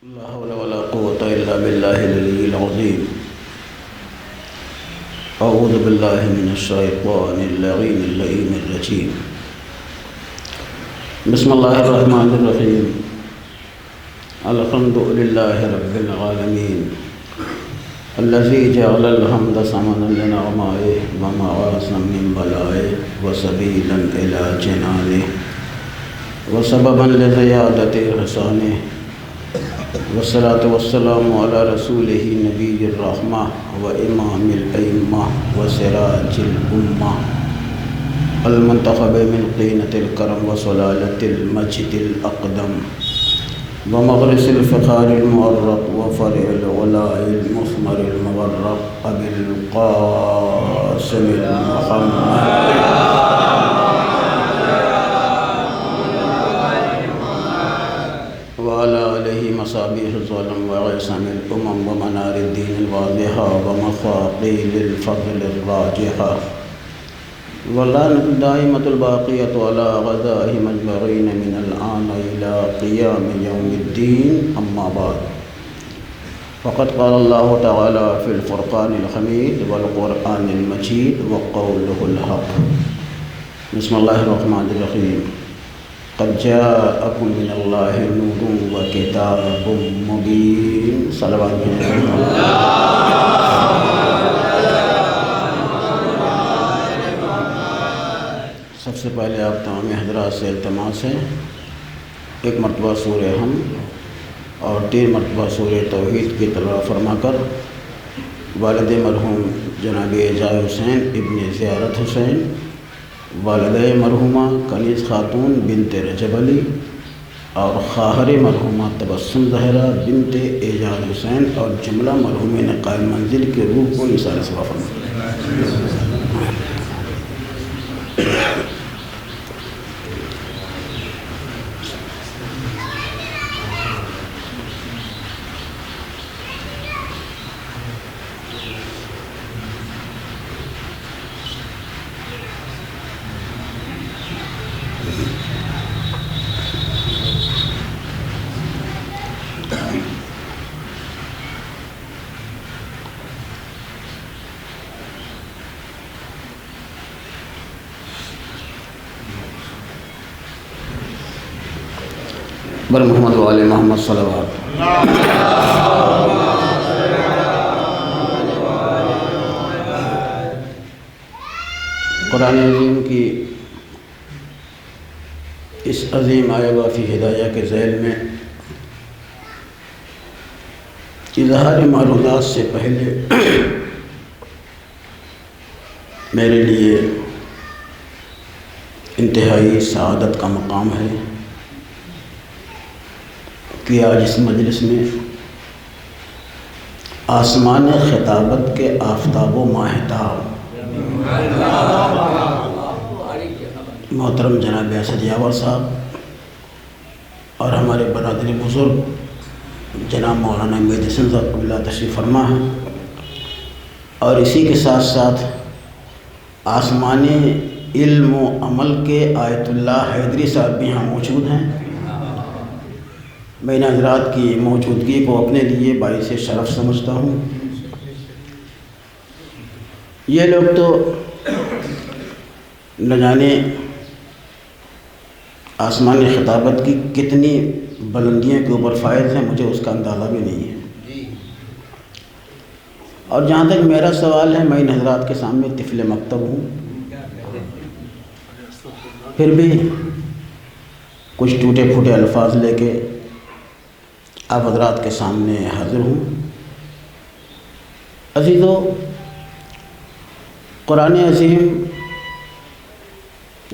لا حول ولا قوة إلا بالله العلي العظيم. أعوذ بالله من الشيطان اللعين اللئيم الرجيم. بسم الله الرحمن الرحيم. الحمد لله رب العالمين الذي جعل الحمد ثمنا لنعمائه ومعاصا من بلائه وسبيلا إلى جنانه وسببا لزيادة إحسانه والصلاة والسلام على رسوله نبي الرحمة وإمام الأئمة وسراج الأمة المنتخب من طينة الكرم وسلالة المجد الأقدم ومغرس الفخار المؤرق وفرع العلاء المثمر المغرق أبي القاسم المحمد وعلى آله مصابيح الظلم وعصم الأمم ومنار الدين الواضحة ومفاقيل الفضل الراجحة واللعنة الدائمة الباقية على غدائهم أجمعين من الآن إلى قيام يوم الدين. أما بعد، فقد قال الله تعالى في الفرقان الحميد والقرآن المجيد وقوله الحق. بسم الله الرحمن الرحيم. قد جاءكم من الله نور وكتاب مبين. صلوات سب سے پہلے آپ تمام حضرات سے التماس ہے، ایک مرتبہ سورہ ہم اور 3 مرتبہ سورہ توحید کی تلاوت فرما کر والد مرحوم جناب اعجاز حسین ابن زیارت حسین، والدہ مرحومہ کنیز خاتون بنت رجب علی اور خواہر مرحومہ تبسم زہرا بنت اعجاز حسین اور جملہ مرحومین قائم منزل کے روح کو ایثار ثواب فرمائے. بر محمد و آل محمد صلوات. قرآن عظیم کی اس عظیم آیہ فی ہدایہ کے ذیل میں اظہار معروضات سے پہلے میرے لیے انتہائی سعادت کا مقام ہے کہ آج اس مجلس میں آسمان خطابت کے آفتاب و ماہتاب محترم جناب اسد یاور صاحب اور ہمارے برادری بزرگ جناب مولانا امید حسن صاحب قبلہ تشریف فرما ہے، اور اسی کے ساتھ ساتھ آسمانی علم و عمل کے آیت اللہ حیدری صاحب بھی یہاں موجود ہیں. میں ان حضرات کی موجودگی کو اپنے لیے باعث شرف سمجھتا ہوں. یہ لوگ تو نہ جانے آسمان خطابت کی کتنی بلندیوں کے اوپر فائز ہیں، مجھے اس کا اندازہ بھی نہیں ہے. اور جہاں تک میرا سوال ہے، میں ان حضرات کے سامنے طفل مکتب ہوں، پھر بھی کچھ ٹوٹے پھوٹے الفاظ لے کے آپ حضرات کے سامنے حاضر ہوں. عزیزو، قرآن عظیم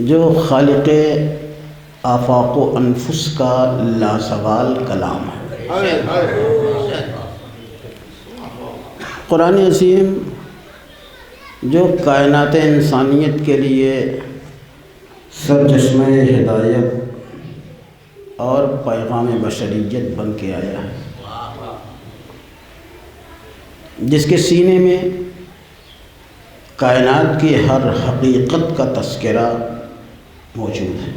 جو خالق آفاق و انفس کا لاسوال کلام ہے، قرآن عظیم جو کائنات انسانیت کے لیے سرچشمہ ہدایت اور پیغام بشریت بن کے آیا ہے، جس کے سینے میں کائنات کی ہر حقیقت کا تذکرہ موجود ہے.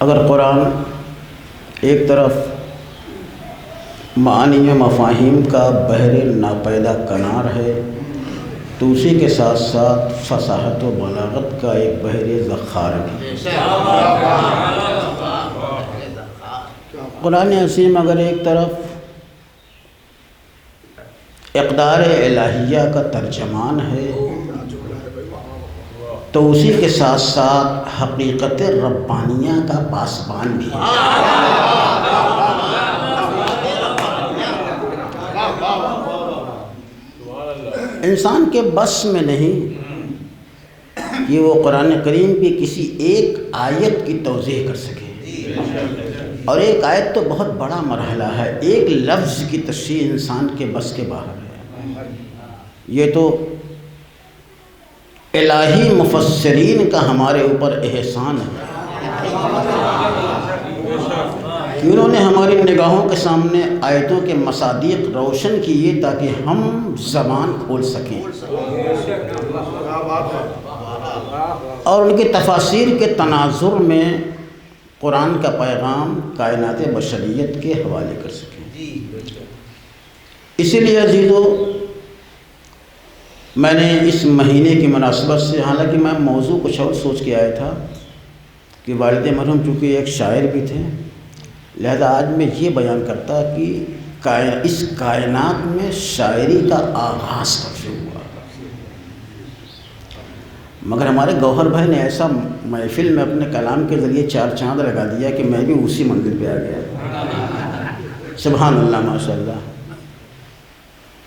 اگر قرآن ایک طرف معانی و مفاہیم کا بحر ناپیدا کنار ہے، تو اسی کے ساتھ ساتھ فصاحت و بلاغت کا ایک بحر ذخار بھی۔ قرآن عظیم اگر ایک طرف اقدار الہیہ کا ترجمان ہے، تو اسی کے ساتھ ساتھ حقیقت ربانیہ کا پاسبان بھی ہے۔ انسان کے بس میں نہیں کہ وہ قرآن کریم کی کسی ایک آیت کی توضیح کر سکے، اور ایک آیت تو بہت بڑا مرحلہ ہے، ایک لفظ کی تشریح انسان کے بس کے باہر ہے۔ یہ تو الہی مفسرین کا ہمارے اوپر احسان ہے کہ انہوں نے ہماری نگاہوں کے سامنے آیتوں کے مصادیق روشن کیے تاکہ ہم زبان کھول سکیں، اور ان کی تفاسیر کے تناظر میں قرآن کا پیغام کائنات بشریت کے حوالے کر سکیں۔ اسی لیے عزیزو، میں نے اس مہینے کی مناسبت سے، حالانکہ میں موضوع کچھ اور سوچ کے آیا تھا کہ والد مرحوم چونکہ ایک شاعر بھی تھے، لہذا آج میں یہ بیان کرتا کہ اس کائنات میں شاعری کا آغاز کب سے ہوا، مگر ہمارے گوہر بھائی نے ایسا محفل میں اپنے کلام کے ذریعے چار چاند لگا دیا کہ میں بھی اسی منزل پہ آ گیا۔ سبحان اللہ، ماشاء اللہ۔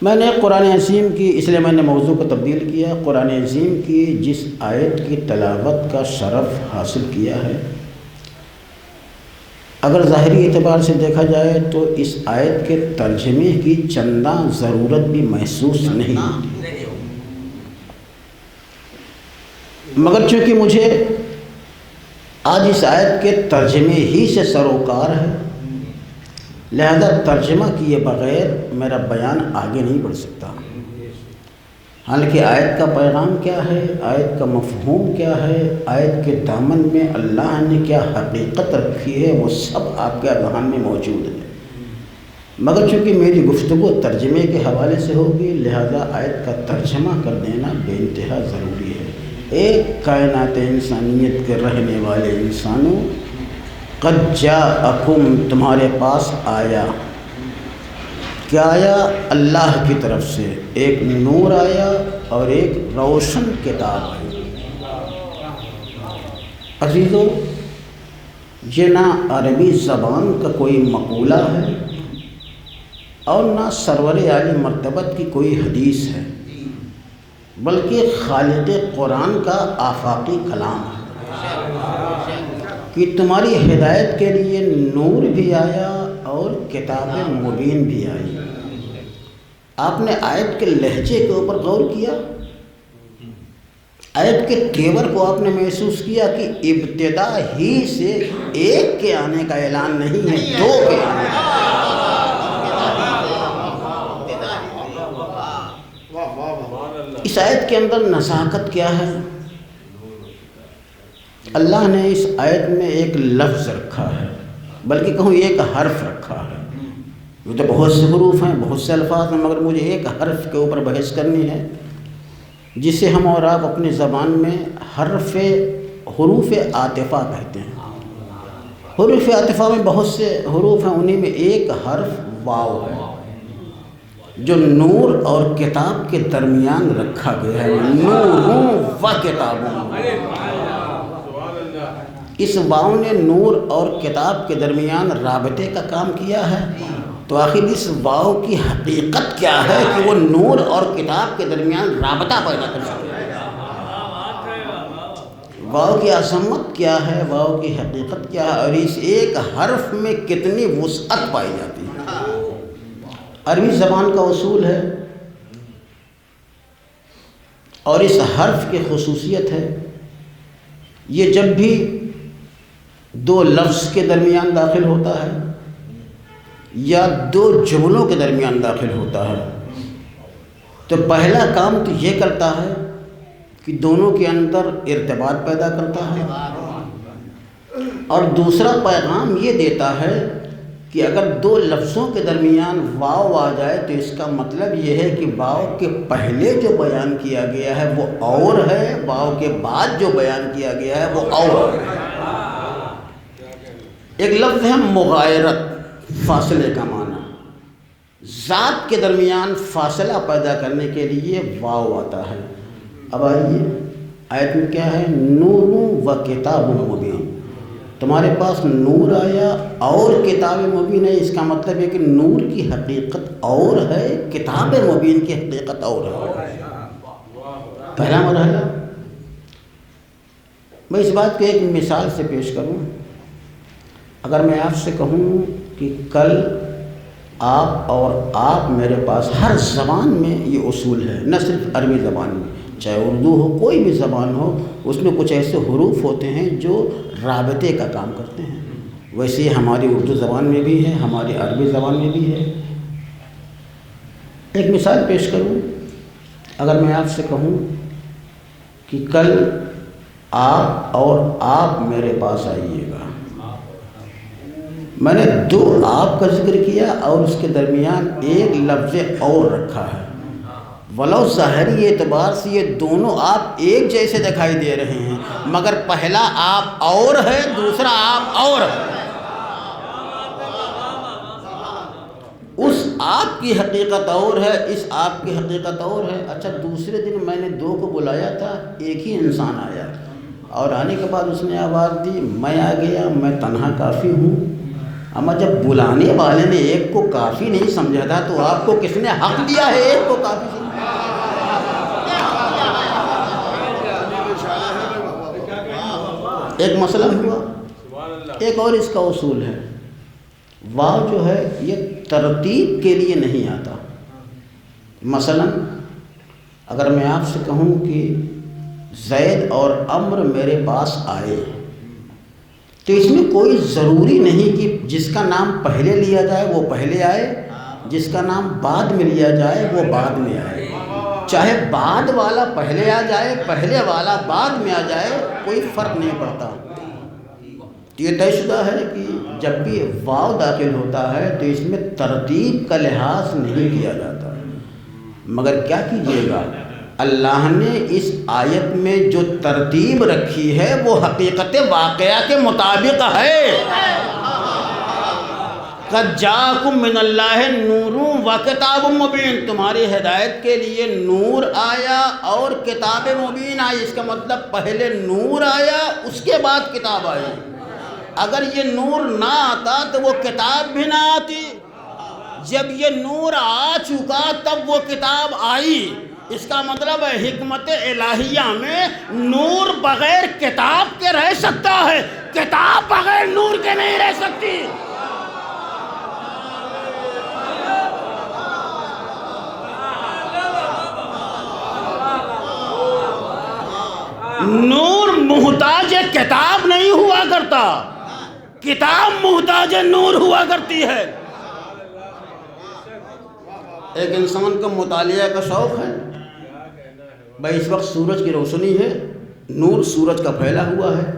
میں نے قرآن عظیم کی، اس لیے میں نے موضوع کو تبدیل کیا، قرآن عظیم کی جس آیت کی تلاوت کا شرف حاصل کیا ہے، اگر ظاہری اعتبار سے دیکھا جائے تو اس آیت کے ترجمے کی چندہ ضرورت بھی محسوس نہیں ہوتی، مگر چونکہ مجھے آج اس آیت کے ترجمے ہی سے سروکار ہے، لہذا ترجمہ کیے بغیر میرا بیان آگے نہیں بڑھ سکتا۔ حالانکہ آیت کا پیغام کیا ہے، آیت کا مفہوم کیا ہے، آیت کے دامن میں اللہ نے کیا حقیقت رکھی ہے، وہ سب آپ کے اذہان میں موجود ہے، مگر چونکہ میری گفتگو ترجمے کے حوالے سے ہوگی، لہذا آیت کا ترجمہ کر دینا بے انتہا ضروری ہے۔ ایک کائنات انسانیت کے رہنے والے انسانوں، قد جاءکم، تمہارے پاس آیا، کیا آیا؟ اللہ کی طرف سے ایک نور آیا اور ایک روشن کتاب آئی۔ عزیزو، یہ نہ عربی زبان کا کوئی مقولہ ہے اور نہ سرور عالی مرتبت کی کوئی حدیث ہے، بلکہ خالق قرآن کا آفاقی کلام ہے کہ تمہاری ہدایت کے لیے نور بھی آیا اور کتاب مبین بھی آئی۔ آپ نے آیت کے لہجے کے اوپر غور کیا؟ آیت کے تیور کو آپ نے محسوس کیا کہ ابتدا ہی سے ایک کے آنے کا اعلان نہیں ہے، دو کے آنے کا۔ اس آیت کے اندر نزاکت کیا ہے؟ اللہ نے اس آیت میں ایک لفظ رکھا ہے، بلکہ کہوں ایک حرف رکھا ہے۔ یہ تو بہت سے حروف ہیں، بہت سے الفاظ ہیں، مگر مجھے ایک حرف کے اوپر بحث کرنی ہے، جسے ہم اور آپ اپنی زبان میں حروف عاطفہ کہتے ہیں۔ حروف عاطفہ میں بہت سے حروف ہیں، انہی میں ایک حرف واو ہے جو نور اور کتاب کے درمیان رکھا گیا ہے۔ نور و کتابوں، اس واو نے نور اور کتاب کے درمیان رابطے کا کام کیا ہے، تو آخر اس واو کی حقیقت کیا ہے کہ وہ نور اور کتاب کے درمیان رابطہ پیدا کر سکے؟ واو کی عظمت کیا ہے، واو کی حقیقت کیا ہے، اور اس ایک حرف میں کتنی وسعت پائی جاتی ہے۔ عربی زبان کا اصول ہے، اور اس حرف کی خصوصیت ہے، یہ جب بھی دو لفظ کے درمیان داخل ہوتا ہے یا دو جملوں کے درمیان داخل ہوتا ہے، تو پہلا کام تو یہ کرتا ہے کہ دونوں کے اندر ارتباط پیدا کرتا ہے، اور دوسرا پیغام یہ دیتا ہے کہ اگر دو لفظوں کے درمیان واو آ جائے تو اس کا مطلب یہ ہے کہ واو کے پہلے جو بیان کیا گیا ہے وہ اور ہے، واو کے بعد جو بیان کیا گیا ہے وہ اور ہے۔ ایک لفظ ہے مغایرت، فاصلے کا معنی، ذات کے درمیان فاصلہ پیدا کرنے کے لیے واو آتا ہے۔ اب آئیے آیت میں کیا ہے، نور و کتاب مبین، تمہارے پاس نور آیا اور کتاب مبین ہے، اس کا مطلب ہے کہ نور کی حقیقت اور ہے، کتاب مبین کی حقیقت اور ہے۔ پہلا مرحلہ میں اس بات کو ایک مثال سے پیش کروں۔ اگر میں آپ سے کہوں کہ کل آپ اور آپ میرے پاس، ہر زبان میں یہ اصول ہے، نہ صرف عربی زبان میں، چاہے اردو ہو کوئی بھی زبان ہو، اس میں کچھ ایسے حروف ہوتے ہیں جو رابطے کا کام کرتے ہیں۔ ویسے ہی ہماری اردو زبان میں بھی ہے، ہماری عربی زبان میں بھی ہے۔ ایک مثال پیش کروں، اگر میں آپ سے کہوں کہ کل آپ اور آپ میرے پاس آئیے گا، میں نے دو آپ کا ذکر کیا اور اس کے درمیان ایک لفظ اور رکھا ہے، ولو ظاہری اعتبار سے یہ دونوں آپ ایک جیسے دکھائی دے رہے ہیں، مگر پہلا آپ اور ہے، دوسرا آپ اور ہے۔ اس آپ کی حقیقت اور ہے، اس آپ کی حقیقت اور ہے۔ اچھا، دوسرے دن میں نے دو کو بلایا تھا، ایک ہی انسان آیا اور آنے کے بعد اس نے آواز دی، میں آ گیا، میں تنہا کافی ہوں۔ اما جب بلانے والے نے ایک کو کافی نہیں سمجھا تھا تو آپ کو کس نے حق دیا ہے ایک کو کافی سمجھا؟ ایک مسئلہ ہوا۔ ایک اور اس کا اصول ہے، واو جو ہے یہ ترتیب کے لیے نہیں آتا۔ مثلا اگر میں آپ سے کہوں کہ زید اور عمر میرے پاس آئے، تو اس میں کوئی ضروری نہیں کہ جس کا نام پہلے لیا جائے وہ پہلے آئے، جس کا نام بعد میں لیا جائے وہ بعد میں آئے۔ چاہے بعد والا پہلے آ جائے، پہلے والا بعد میں آ جائے، کوئی فرق نہیں پڑتا۔ یہ طے شدہ ہے کہ جب بھی واو داخل ہوتا ہے تو اس میں ترتیب کا لحاظ نہیں کیا جاتا۔ مگر کیا کیجیے گا، اللہ نے اس آیت میں جو ترتیب رکھی ہے وہ حقیقت واقعہ کے مطابق ہے۔ قد جاءکم من اللہ نور و کتاب مبین، تمہاری ہدایت کے لیے نور آیا اور کتاب مبین آئی۔ اس کا مطلب پہلے نور آیا، اس کے بعد کتاب آئی۔ اگر یہ نور نہ آتا تو وہ کتاب بھی نہ آتی۔ جب یہ نور آ چکا تب وہ کتاب آئی۔ اس کا مطلب ہے حکمت الہیہ میں نور بغیر کتاب کے رہ سکتا ہے، کتاب بغیر نور کے نہیں رہ سکتی۔ نور محتاج کتاب نہیں ہوا کرتا، کتاب محتاج نور ہوا کرتی ہے۔ ایک انسان کو مطالعہ کا شوق ہے، بھائی اس وقت سورج کی روشنی ہے، نور سورج کا پھیلا ہوا ہے،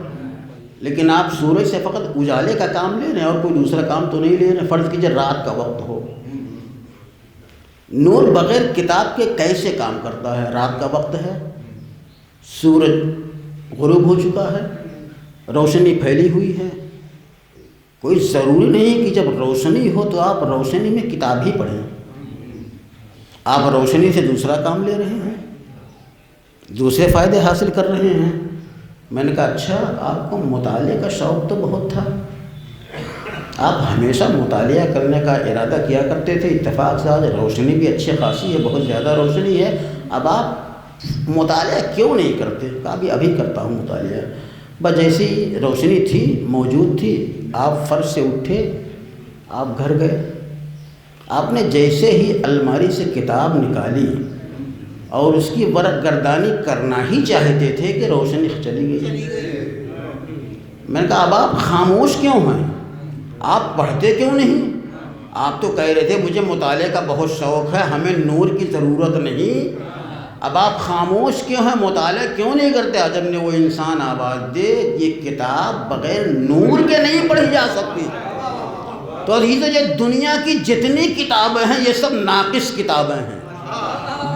لیکن آپ سورج سے فقط اجالے کا کام لے رہے ہیں اور کوئی دوسرا کام تو نہیں لے رہے ہیں۔ فرض کیجئے رات کا وقت ہو، نور بغیر کتاب کے کیسے کام کرتا ہے؟ رات کا وقت ہے، سورج غروب ہو چکا ہے، روشنی پھیلی ہوئی ہے، کوئی ضروری نہیں کہ جب روشنی ہو تو آپ روشنی میں کتاب ہی پڑھیں۔ آپ روشنی سے دوسرا کام لے رہے ہیں، دوسرے فائدے حاصل کر رہے ہیں۔ میں نے کہا اچھا، آپ کو مطالعے کا شوق تو بہت تھا، آپ ہمیشہ مطالعہ کرنے کا ارادہ کیا کرتے تھے، اتفاق سے آج روشنی بھی اچھی خاصی ہے، بہت زیادہ روشنی ہے، اب آپ مطالعہ کیوں نہیں کرتے؟ کہا ابھی کرتا ہوں مطالعہ۔ بس جیسی روشنی تھی، موجود تھی، آپ فرش سے اٹھے، آپ گھر گئے، آپ نے جیسے ہی الماری سے کتاب نکالی اور اس کی ورق گردانی کرنا ہی چاہتے تھے کہ روشنی چلی گئی۔ میں نے کہا اب آپ خاموش کیوں ہیں؟ آپ پڑھتے کیوں نہیں؟ آپ تو کہہ رہے تھے مجھے مطالعے کا بہت شوق ہے، ہمیں نور کی ضرورت نہیں۔ اب آپ خاموش کیوں ہیں، مطالعہ کیوں نہیں کرتے؟ جب نے وہ انسان آواز دے یہ کتاب بغیر نور کے نہیں پڑھی جا سکتی۔ تو عزیزو یہ دنیا کی جتنی کتابیں ہیں یہ سب ناقص کتابیں ہیں،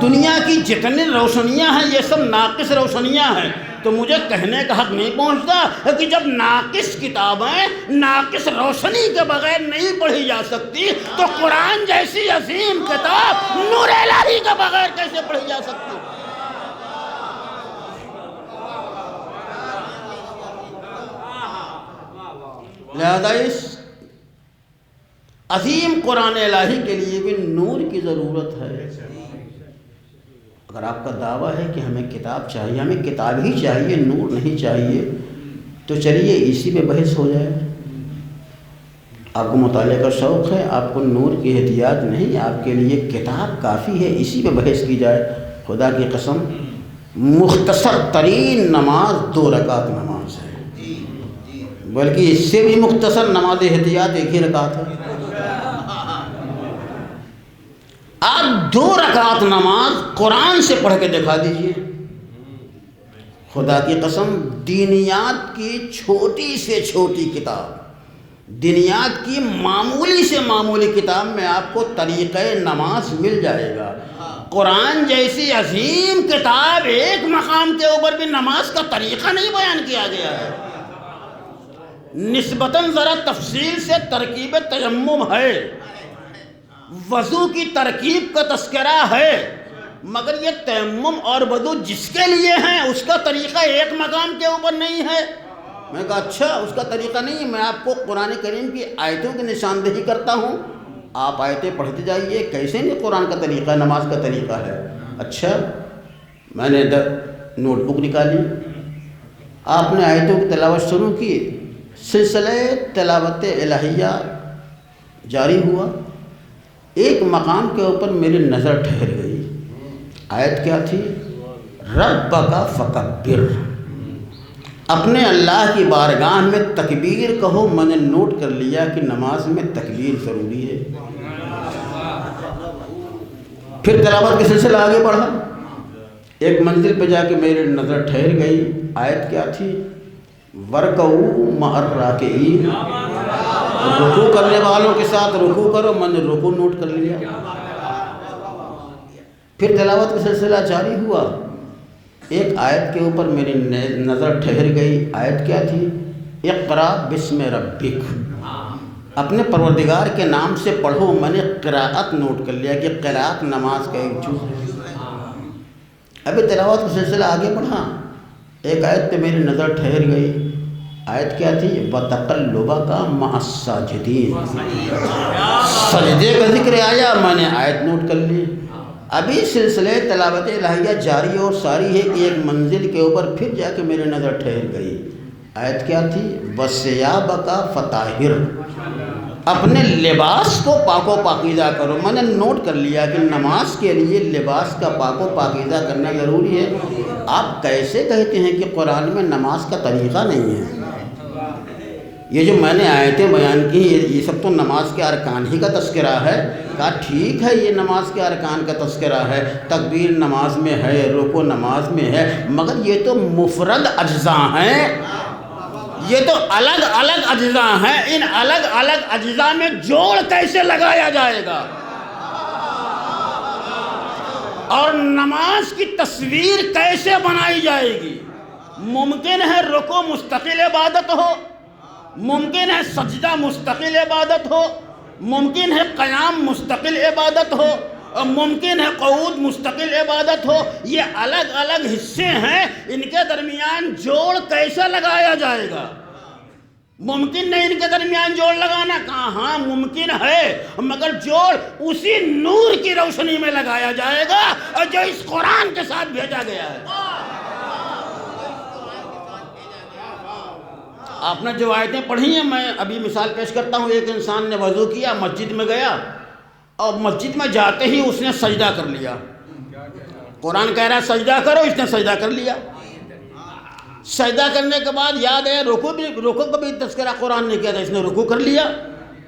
دنیا کی جتنی روشنیاں ہیں یہ سب ناقص روشنیاں ہیں۔ تو مجھے کہنے کا حق نہیں پہنچتا کہ جب ناقص کتابیں ناقص روشنی کے بغیر نہیں پڑھی جا سکتی تو قرآن جیسی عظیم کتاب نور الہی کے بغیر کیسے پڑھی جا سکتی؟ لہذا اس عظیم قرآن الہی کے لیے بھی نور کی ضرورت ہے۔ اگر آپ کا دعویٰ ہے کہ ہمیں کتاب چاہیے، ہمیں کتاب ہی چاہیے، نور نہیں چاہیے، تو چلیے اسی پہ بحث ہو جائے۔ آپ کو مطالعے کا شوق ہے، آپ کو نور کی احتیاج نہیں، آپ کے لیے کتاب کافی ہے، اسی پہ بحث کی جائے۔ خدا کی قسم مختصر ترین نماز 2 رکعت نماز ہے، بلکہ اس سے بھی مختصر نماز احتیاط 1 ہی رکعت ہے۔ آپ 2 رکعت نماز قرآن سے پڑھ کے دکھا دیجئے۔ خدا کی قسم دینیات کی چھوٹی سے چھوٹی کتاب، دینیات کی معمولی سے معمولی کتاب میں آپ کو طریقہ نماز مل جائے گا۔ قرآن جیسی عظیم کتاب ایک مقام کے اوپر بھی نماز کا طریقہ نہیں بیان کیا گیا ہے۔ نسبتاً ذرا تفصیل سے ترکیب تیمم ہے، وضو کی ترکیب کا تذکرہ ہے، مگر یہ تیمم اور وضو جس کے لیے ہیں اس کا طریقہ ایک مقام کے اوپر نہیں ہے۔ میں کہا اچھا اس کا طریقہ نہیں ہے، میں آپ کو قرآن کریم کی آیتوں کی نشاندہی کرتا ہوں، آپ آیتیں پڑھتے جائیے۔ کیسے نہیں قرآن کا طریقہ، نماز کا طریقہ ہے؟ اچھا میں نے نوٹ بک نکالی، آپ نے آیتوں کی تلاوت شروع کی، سلسلہ تلاوت الہیہ جاری ہوا۔ ایک مقام کے اوپر میری نظر ٹھہر گئی، آیت کیا تھی؟ ربک فکبر، اپنے اللہ کی بارگاہ میں تکبیر کہو۔ میں نے نوٹ کر لیا کہ نماز میں تکبیر ضروری ہے۔ پھر تلاوت کا سلسلہ آگے بڑھا، ایک منزل پہ جا کے میری نظر ٹھہر گئی، آیت کیا تھی؟ وَارْكَعُوا مَعَ الرَّاكِعِينَ، رکوع کرنے والوں کے ساتھ رکوع کرو۔ میں نے رکوع نوٹ کر لیا۔ پھر تلاوت کا سلسلہ جاری ہوا، ایک آیت کے اوپر میری نظر ٹھہر گئی، آیت کیا تھی؟ اقرأ بسم ربک، اپنے پروردگار کے نام سے پڑھو۔ میں نے قراءت نوٹ کر لیا کہ قراءت نماز کا ایک جز ہے۔ ابھی تلاوت کا سلسلہ آگے بڑھا، ایک آیت پہ میری نظر ٹھہر گئی، آیت کیا تھی؟ وَتَقَلُّبَكَ مَعَ السَّاجِدِينَ، سجدے کا ذکر آیا، میں نے آیت نوٹ کر لی۔ ابھی سلسلہ تلاوت الہیہ جاری اور ساری ہے کہ ایک منزل کے اوپر پھر جا کے میری نظر ٹھہر گئی، آیت کیا تھی؟ وَثِيَابَكَ فَطَهِّرْ، اپنے لباس کو پاک و پاکیزہ کرو۔ میں نے نوٹ کر لیا کہ نماز کے لیے لباس کا پاک و پاکیزہ کرنا ضروری ہے۔ آپ کیسے کہتے ہیں کہ قرآن میں نماز کا طریقہ نہیں ہے؟ یہ جو میں نے آیتیں بیان کی یہ سب تو نماز کے ارکان ہی کا تذکرہ ہے۔ کہا ٹھیک ہے یہ نماز کے ارکان کا تذکرہ ہے، تکبیر نماز میں ہے، رکوع نماز میں ہے، مگر یہ تو مفرد اجزاء ہیں، یہ تو الگ الگ اجزاء ہیں۔ ان الگ الگ اجزاء میں جوڑ کیسے لگایا جائے گا؟ اور نماز کی تصویر کیسے بنائی جائے گی؟ ممکن ہے رکوع مستقل عبادت ہو، ممکن ہے سجدہ مستقل عبادت ہو، ممکن ہے قیام مستقل عبادت ہو، اور ممکن ہے قعود مستقل عبادت ہو۔ یہ الگ الگ حصے ہیں، ان کے درمیان جوڑ کیسا لگایا جائے گا؟ ممکن نہیں ان کے درمیان جوڑ لگانا؟ کہاں ہاں ممکن ہے، مگر جوڑ اسی نور کی روشنی میں لگایا جائے گا اور جو اس قرآن کے ساتھ بھیجا گیا ہے۔ آپ نے جو آیتیں پڑھی ہیں، میں ابھی مثال پیش کرتا ہوں۔ ایک انسان نے وضو کیا، مسجد میں گیا، اور مسجد میں جاتے ہی اس نے سجدہ کر لیا۔ قرآن کہہ رہا ہے سجدہ کرو، اس نے سجدہ کر لیا۔ سجدہ کرنے کے بعد یاد ہے رکوع کا بھی تذکرہ قرآن نے کیا تھا، اس نے رکوع کر لیا۔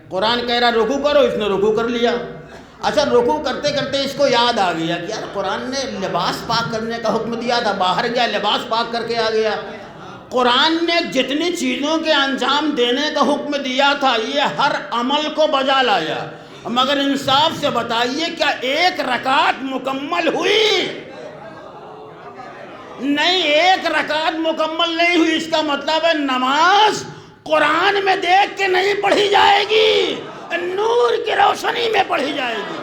قرآن کہہ رہا رکوع کرو، اس نے رکوع کر لیا۔ اچھا رکوع کرتے کرتے اس کو یاد آ گیا کہ یار قرآن نے لباس پاک کرنے کا حکم دیا تھا، باہر گیا لباس پاک کر کے آ گیا۔ قرآن نے جتنی چیزوں کے انجام دینے کا حکم دیا تھا یہ ہر عمل کو بجا لایا، مگر انصاف سے بتائیے کیا ایک رکعت مکمل ہوئی؟ نہیں، ایک رکعت مکمل نہیں ہوئی۔ اس کا مطلب ہے نماز قرآن میں دیکھ کے نہیں پڑھی جائے گی، نور کی روشنی میں پڑھی جائے گی۔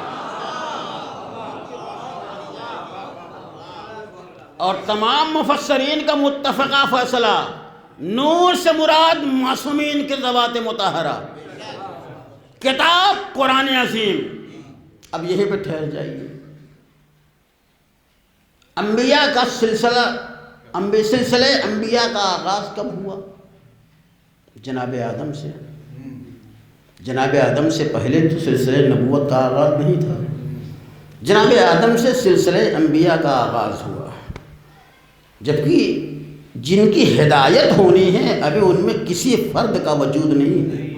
اور تمام مفسرین کا متفقہ فیصلہ، نور سے مراد معصومین کے ذوات مطہرہ، کتاب قرآن عظیم۔ اب یہیں پہ ٹھہر جائیے۔ انبیاء کا سلسلہ انبیاء کا آغاز کب ہوا؟ جناب آدم سے۔ جناب آدم سے پہلے تو سلسلہ نبوت کا آغاز نہیں تھا، جناب آدم سے سلسلہ انبیاء کا آغاز ہوا، جبکہ جن کی ہدایت ہونی ہے ابھی ان میں کسی فرد کا وجود نہیں ہے۔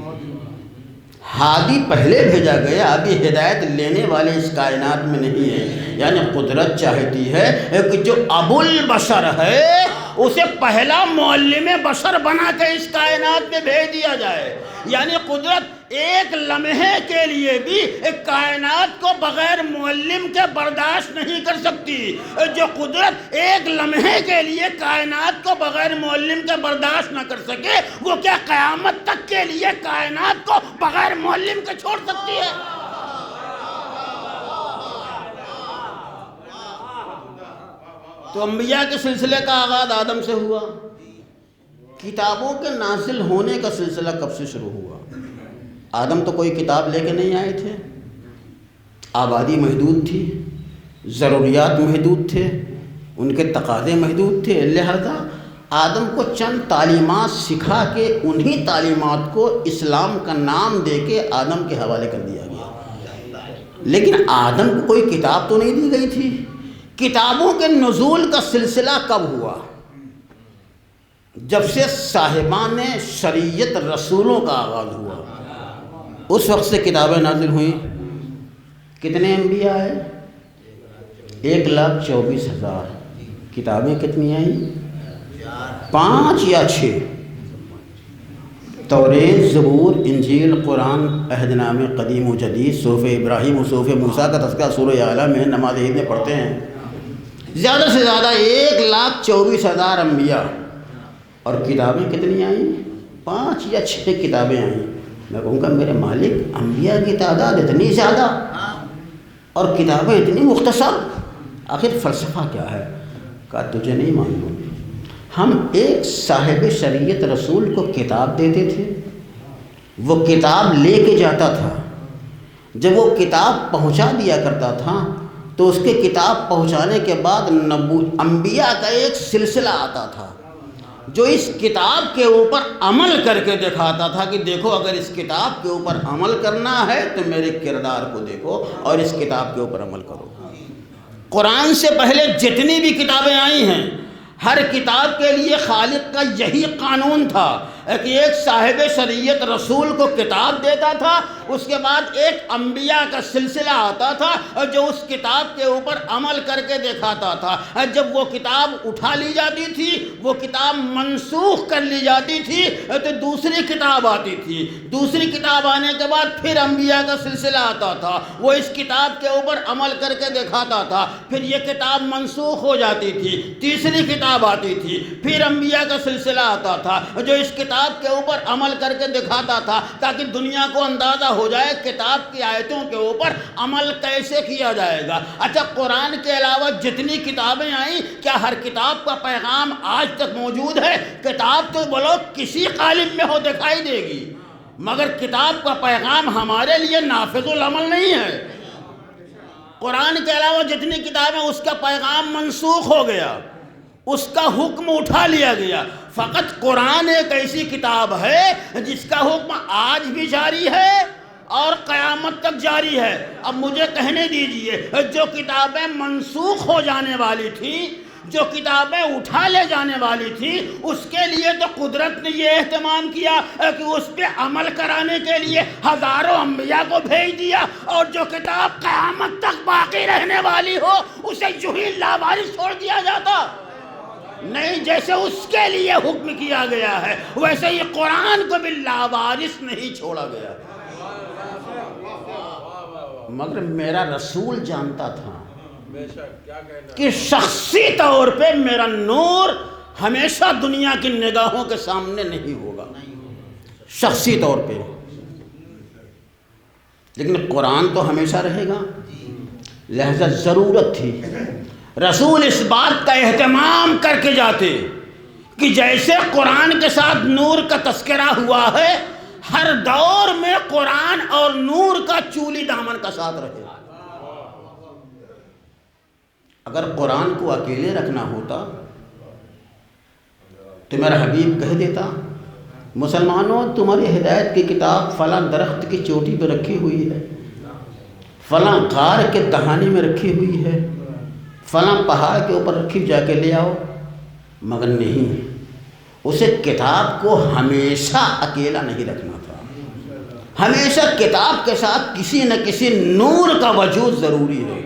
ہادی پہلے بھیجا گیا، ابھی ہدایت لینے والے اس کائنات میں نہیں ہے۔ یعنی قدرت چاہتی ہے کہ جو ابو البشر ہے اسے پہلا معلم بشر بنا کے اس کائنات میں بھیج دیا جائے۔ یعنی قدرت ایک لمحے کے لیے بھی ایک کائنات کو بغیر معلم کے برداشت نہیں کر سکتی۔ جو قدرت ایک لمحے کے لیے کائنات کو بغیر معلم کے برداشت نہ کر سکے، وہ کیا قیامت تک کے لیے کائنات کو بغیر معلم کے چھوڑ سکتی ہے؟ تو انبیاء کے سلسلے کا آغاز آدم سے ہوا۔ کتابوں کے نازل ہونے کا سلسلہ کب سے شروع ہوا؟ آدم تو کوئی کتاب لے کے نہیں آئے تھے، آبادی محدود تھی، ضروریات محدود تھے، ان کے تقاضے محدود تھے، لہذا آدم کو چند تعلیمات سکھا کے انہی تعلیمات کو اسلام کا نام دے کے آدم کے حوالے کر دیا گیا۔ لیکن آدم کو کوئی کتاب تو نہیں دی گئی تھی۔ کتابوں کے نزول کا سلسلہ کب ہوا؟ جب سے صاحبان شریعت رسولوں کا آغاز ہوا، اس وقت سے کتابیں نازل ہوئیں۔ کتنے انبیاء آئے؟ 1,24,000۔ کتابیں کتنی آئیں؟ 5 یا 6۔ توریت، زبور، انجیل، قرآن، عہد نامہ قدیم و جدید، صحف ابراہیم و صحف موسیٰ کا تذکرہ سورہ اعلیٰ میں نماز عید میں پڑھتے ہیں۔ زیادہ سے زیادہ 1,24,000 انبیاء، اور کتابیں کتنی آئیں؟ 5 یا 6 کتابیں آئیں۔ میں کہوں گا میرے مالک، انبیاء کی تعداد اتنی زیادہ اور کتابیں اتنی مختصر، آخر فلسفہ کیا ہے؟ کہا تجھے نہیں معلوم، ہم ایک صاحب شریعت رسول کو کتاب دیتے تھے، وہ کتاب لے کے جاتا تھا، جب وہ کتاب پہنچا دیا کرتا تھا تو اس کے کتاب پہنچانے کے بعد انبیاء کا ایک سلسلہ آتا تھا جو اس کتاب کے اوپر عمل کر کے دکھاتا تھا کہ دیکھو اگر اس کتاب کے اوپر عمل کرنا ہے تو میرے کردار کو دیکھو اور اس کتاب کے اوپر عمل کرو۔ قرآن سے پہلے جتنی بھی کتابیں آئی ہیں، ہر کتاب کے لیے خالق کا یہی قانون تھا کہ ایک صاحب شریعت رسول کو کتاب دیتا تھا، اس کے بعد ایک انبیاء کا سلسلہ آتا تھا جو اس کتاب کے اوپر عمل کر کے دکھاتا تھا۔ جب وہ کتاب اٹھا لی جاتی تھی، وہ کتاب منسوخ کر لی جاتی تھی تو دوسری کتاب آتی تھی، دوسری کتاب آنے کے بعد پھر انبیاء کا سلسلہ آتا تھا، وہ اس کتاب کے اوپر عمل کر کے دکھاتا تھا، پھر یہ کتاب منسوخ ہو جاتی تھی، تیسری کتاب آتی تھی، پھر انبیاء کا سلسلہ آتا تھا جو اس کتاب کے اوپر عمل کر کے دکھاتا تھا تاکہ دنیا کو اندازہ ہو جائے کتاب کی آیتوں کے اوپر عمل کیسے کیا جائے گا۔ اچھا، قرآن کے علاوہ جتنی کتابیں آئیں، کیا ہر کتاب کا پیغام آج تک موجود ہے؟ کتاب تو بولو کسی قالب میں ہو دکھائی دے گی، مگر کتاب کا پیغام ہمارے لیے نافذ العمل نہیں ہے۔ قرآن کے علاوہ جتنی کتابیں، اس کا پیغام منسوخ ہو گیا، اس کا حکم اٹھا لیا گیا۔ فقط قرآن ایک ایسی کتاب ہے جس کا حکم آج بھی جاری ہے اور قیامت تک جاری ہے۔ اب مجھے کہنے دیجئے، جو کتابیں منسوخ ہو جانے والی تھیں، جو کتابیں اٹھا لے جانے والی تھی اس کے لیے تو قدرت نے یہ اہتمام کیا کہ اس پہ عمل کرانے کے لیے ہزاروں انبیاء کو بھیج دیا، اور جو کتاب قیامت تک باقی رہنے والی ہو اسے یوں ہی لاوارث چھوڑ دیا جاتا نہیں۔ جیسے اس کے لیے حکم کیا گیا ہے ویسے ہی قرآن کو بھی لاوارث نہیں چھوڑا گیا۔ مگر میرا رسول جانتا تھا کہ شخصی طور پہ میرا نور ہمیشہ دنیا کی نگاہوں کے سامنے نہیں ہوگا، شخصی طور پہ، لیکن قرآن تو ہمیشہ رہے گا۔ لہذا ضرورت تھی رسول اس بات کا اہتمام کر کے جاتے کہ جیسے قرآن کے ساتھ نور کا تذکرہ ہوا ہے، ہر دور میں قرآن اور نور کا چولی دامن کا ساتھ رہے۔ اگر قرآن کو اکیلے رکھنا ہوتا تو میرا حبیب کہہ دیتا مسلمانوں تمہاری ہدایت کی کتاب فلاں درخت کی چوٹی پہ رکھی ہوئی ہے، فلاں غار کے دہانے میں رکھی ہوئی ہے، فلاں پہاڑ کے اوپر رکھی، جا کے لے آؤ۔ مگر نہیں، اسے کتاب کو ہمیشہ اکیلا نہیں رکھنا تھا، ہمیشہ کتاب کے ساتھ کسی نہ کسی نور کا وجود ضروری ہے۔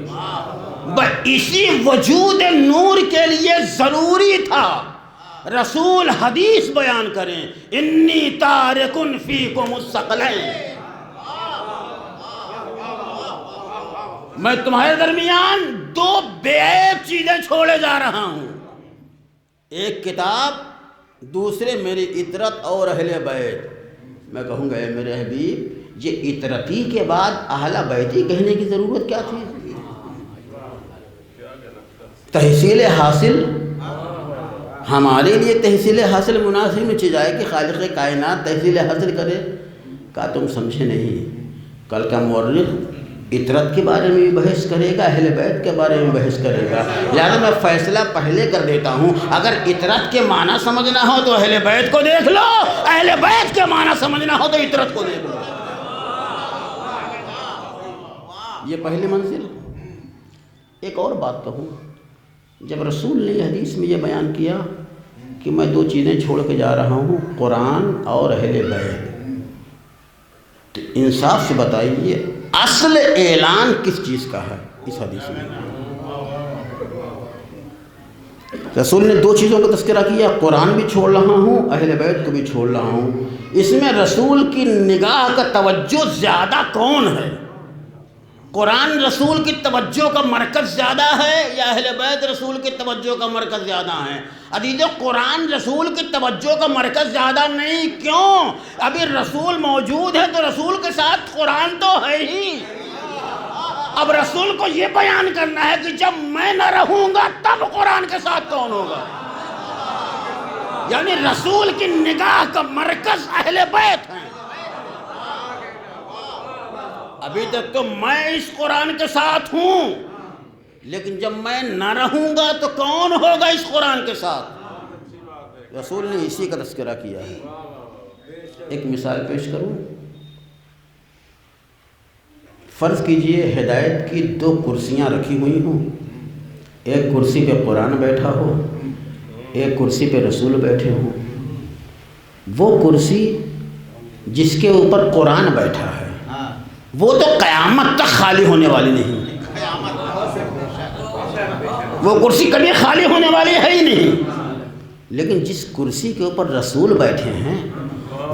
اسی وجود نور کے لیے ضروری تھا رسول حدیث بیان کریں، انی تارکن فیکم الثقلین، میں تمہارے درمیان دو بے عیب چیزیں چھوڑے جا رہا ہوں، ایک کتاب، دوسرے میری عطرت اور اہل بیت۔ میں کہوں گا اے میرے حبیب یہ عطرتی کے بعد اہل بیتی کہنے کی ضرورت کیا تھی؟ تحصیل حاصل ہمارے لیے تحصیل حاصل مناسب میں چیز آئے کہ خالق کائنات تحصیل حاصل کرے، کہا تم سمجھے نہیں، کل کا مورخ عطرت کے بارے میں بھی بحث کرے گا، اہل بیت کے بارے میں بحث کرے گا، لہذا میں فیصلہ پہلے کر دیتا ہوں، اگر عطرت کے معنی سمجھنا ہو تو اہل بیت کو دیکھ لو، اہل بیت کے معنی سمجھنا ہو تو عطرت کو دیکھ لو۔ یہ پہلی منزل۔ ایک اور بات کہوں، جب رسول نے حدیث میں یہ بیان کیا کہ میں دو چیزیں چھوڑ کے جا رہا ہوں، قرآن اور اہل بیت، تو انصاف سے بتائیے اصل اعلان کس چیز کا ہے اس حدیث میں؟ رسول نے دو چیزوں کا تذکرہ کیا، قرآن بھی چھوڑ رہا ہوں، اہل بیت کو بھی چھوڑ رہا ہوں۔ اس میں رسول کی نگاہ کا توجہ زیادہ کون ہے؟ قرآن رسول کی توجہ کا مرکز زیادہ ہے یا اہل بیت رسول کی توجہ کا مرکز زیادہ ہے؟ عزیزو قرآن رسول کی توجہ کا مرکز زیادہ نہیں، کیوں؟ ابھی رسول موجود ہے تو رسول کے ساتھ قرآن تو ہے ہی۔ اب رسول کو یہ بیان کرنا ہے کہ جب میں نہ رہوں گا تب قرآن کے ساتھ کون ہوگا؟ یعنی رسول کی نگاہ کا مرکز اہل بیت ہیں۔ ابھی تک تو میں اس قرآن کے ساتھ ہوں، لیکن جب میں نہ رہوں گا تو کون ہوگا اس قرآن کے ساتھ؟ رسول نے اسی کا تذکرہ کیا ہے۔ ایک مثال پیش کروں، فرض کیجئے ہدایت کی دو کرسیاں رکھی ہوئی ہوں، ایک کرسی پہ قرآن بیٹھا ہو، ایک کرسی پہ رسول بیٹھے ہوں۔ وہ کرسی جس کے اوپر قرآن بیٹھا ہے وہ تو قیامت تک خالی ہونے والی نہیں، وہ کرسی کبھی خالی ہونے والی ہے ہی نہیں، لیکن جس کرسی کے اوپر رسول بیٹھے ہیں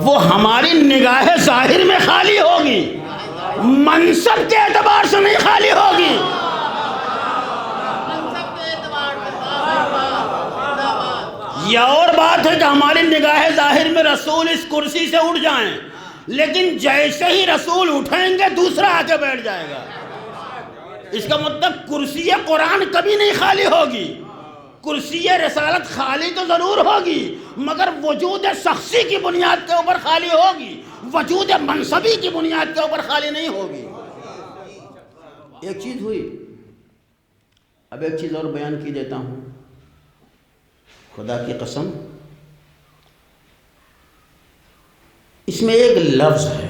وہ ہماری نگاہ ظاہر میں خالی ہوگی، منصب کے اعتبار سے نہیں خالی ہوگی۔ یہ اور بات ہے کہ ہماری نگاہ ظاہر میں رسول اس کرسی سے اٹھ جائیں، لیکن جیسے ہی رسول اٹھیں گے دوسرا آ کے بیٹھ جائے گا۔ اس کا مطلب کرسی قرآن کبھی نہیں خالی ہوگی، کرسی رسالت خالی تو ضرور ہوگی مگر وجود شخصی کی بنیاد کے اوپر خالی ہوگی، وجود منصبی کی بنیاد کے اوپر خالی نہیں ہوگی۔ ایک چیز ہوئی، اب ایک چیز اور بیان کی دیتا ہوں، خدا کی قسم اس میں ایک لفظ ہے،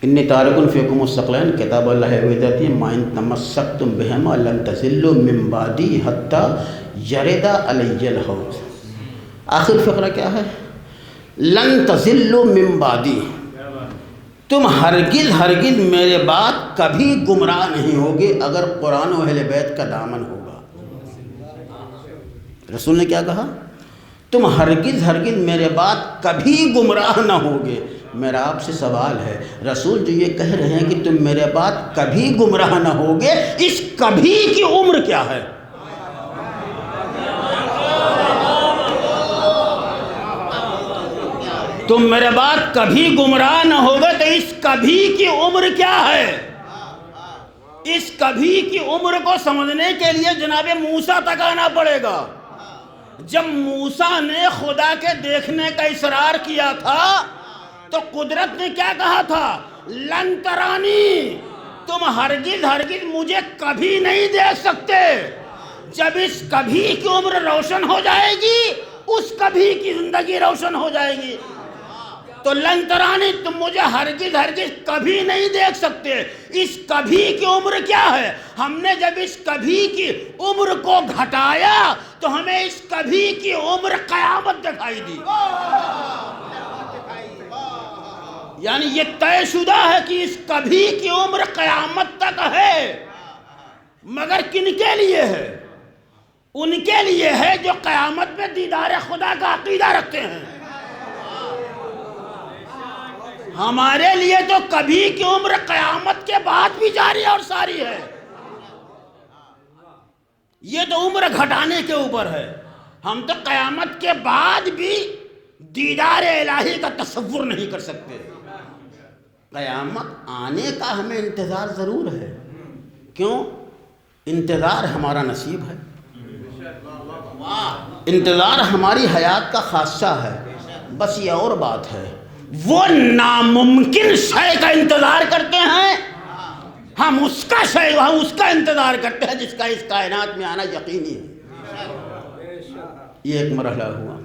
انی تارکن فیکم الثقلین کتاب اللہ وحدتی ما ان تمسکتم بہما لن تضلوا من بعدی حتی یرد علی الحوض. آخر فقرہ کیا ہے؟ لن تضلوا من بعدی، تم ہرگز ہرگز میرے بعد کبھی گمراہ نہیں ہوگے اگر قرآن و اہل بیت کا دامن ہوگا. رسول نے کیا کہا؟ تم ہرگز ہرگز میرے بعد کبھی گمراہ نہ ہوگے. میرا آپ سے سوال ہے، رسول جو یہ کہہ رہے ہیں کہ تم میرے بعد کبھی گمراہ نہ ہوگے، اس کبھی کی عمر کیا ہے؟ تم میرے بعد کبھی گمراہ نہ ہوگے تو اس کبھی کی عمر کیا ہے؟ اس کبھی کی عمر کو سمجھنے کے لیے جناب موسیٰ تک آنا پڑے گا. جب موسیٰ نے خدا کے دیکھنے کا اصرار کیا تھا تو قدرت نے کیا کہا تھا؟ لن ترانی، تم ہرگز ہرگز مجھے کبھی نہیں دیکھ سکتے. جب اس کبھی کی عمر روشن ہو جائے گی، اس کبھی کی زندگی روشن ہو جائے گی. تو لن ترانی، تم مجھے ہرگز ہرگز کبھی نہیں دیکھ سکتے. اس کبھی کی عمر کیا ہے؟ ہم نے جب اس کبھی کی عمر کو گھٹایا تو ہمیں اس کبھی کی عمر قیامت دکھائی دی. یعنی یہ طے شدہ ہے کہ اس کبھی کی عمر قیامت تک ہے. مگر کن کے لیے ہے؟ ان کے لیے ہے جو قیامت میں دیدار خدا کا عقیدہ رکھتے ہیں. ہمارے لیے تو کبھی کی عمر قیامت کے بعد بھی جاری اور ساری ہے. یہ تو عمر گھٹانے کے اوپر ہے. ہم تو قیامت کے بعد بھی دیدار الہی کا تصور نہیں کر سکتے. قیامت آنے کا ہمیں انتظار ضرور ہے. کیوں؟ انتظار ہمارا نصیب ہے، انتظار ہماری حیات کا خاصہ ہے. بس یہ اور بات ہے، وہ ناممکن شے کا انتظار کرتے ہیں، ہم اس کا انتظار کرتے ہیں جس کا اس کائنات میں آنا یقینی ہے. یہ ایک مرحلہ ہوا.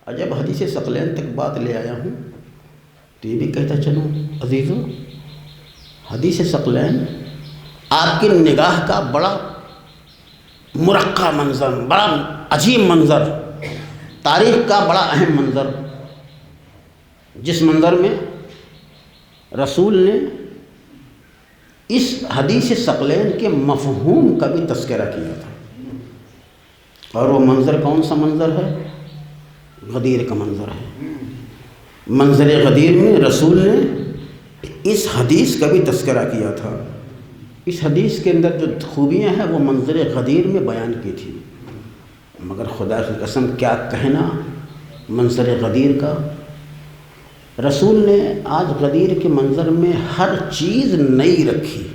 اور جب حدیث ثقلین تک بات لے آیا ہوں تو یہ بھی کہتا چلوں عزیزوں، حدیث ثقلین آپ کی نگاہ کا بڑا مرقع منظر، بڑا عجیب منظر، تاریخ کا بڑا اہم منظر، جس منظر میں رسول نے اس حدیث ثقلین کے مفہوم کا بھی تذکرہ کیا تھا. اور وہ منظر کون سا منظر ہے؟ غدیر کا منظر ہے. منظر غدیر میں رسول نے اس حدیث کا بھی تذکرہ کیا تھا. اس حدیث کے اندر جو خوبیاں ہیں وہ منظر غدیر میں بیان کی تھی. مگر خدا کی قسم کیا کہنا منظر غدیر کا. رسول نے آج غدیر کے منظر میں ہر چیز نئی رکھی.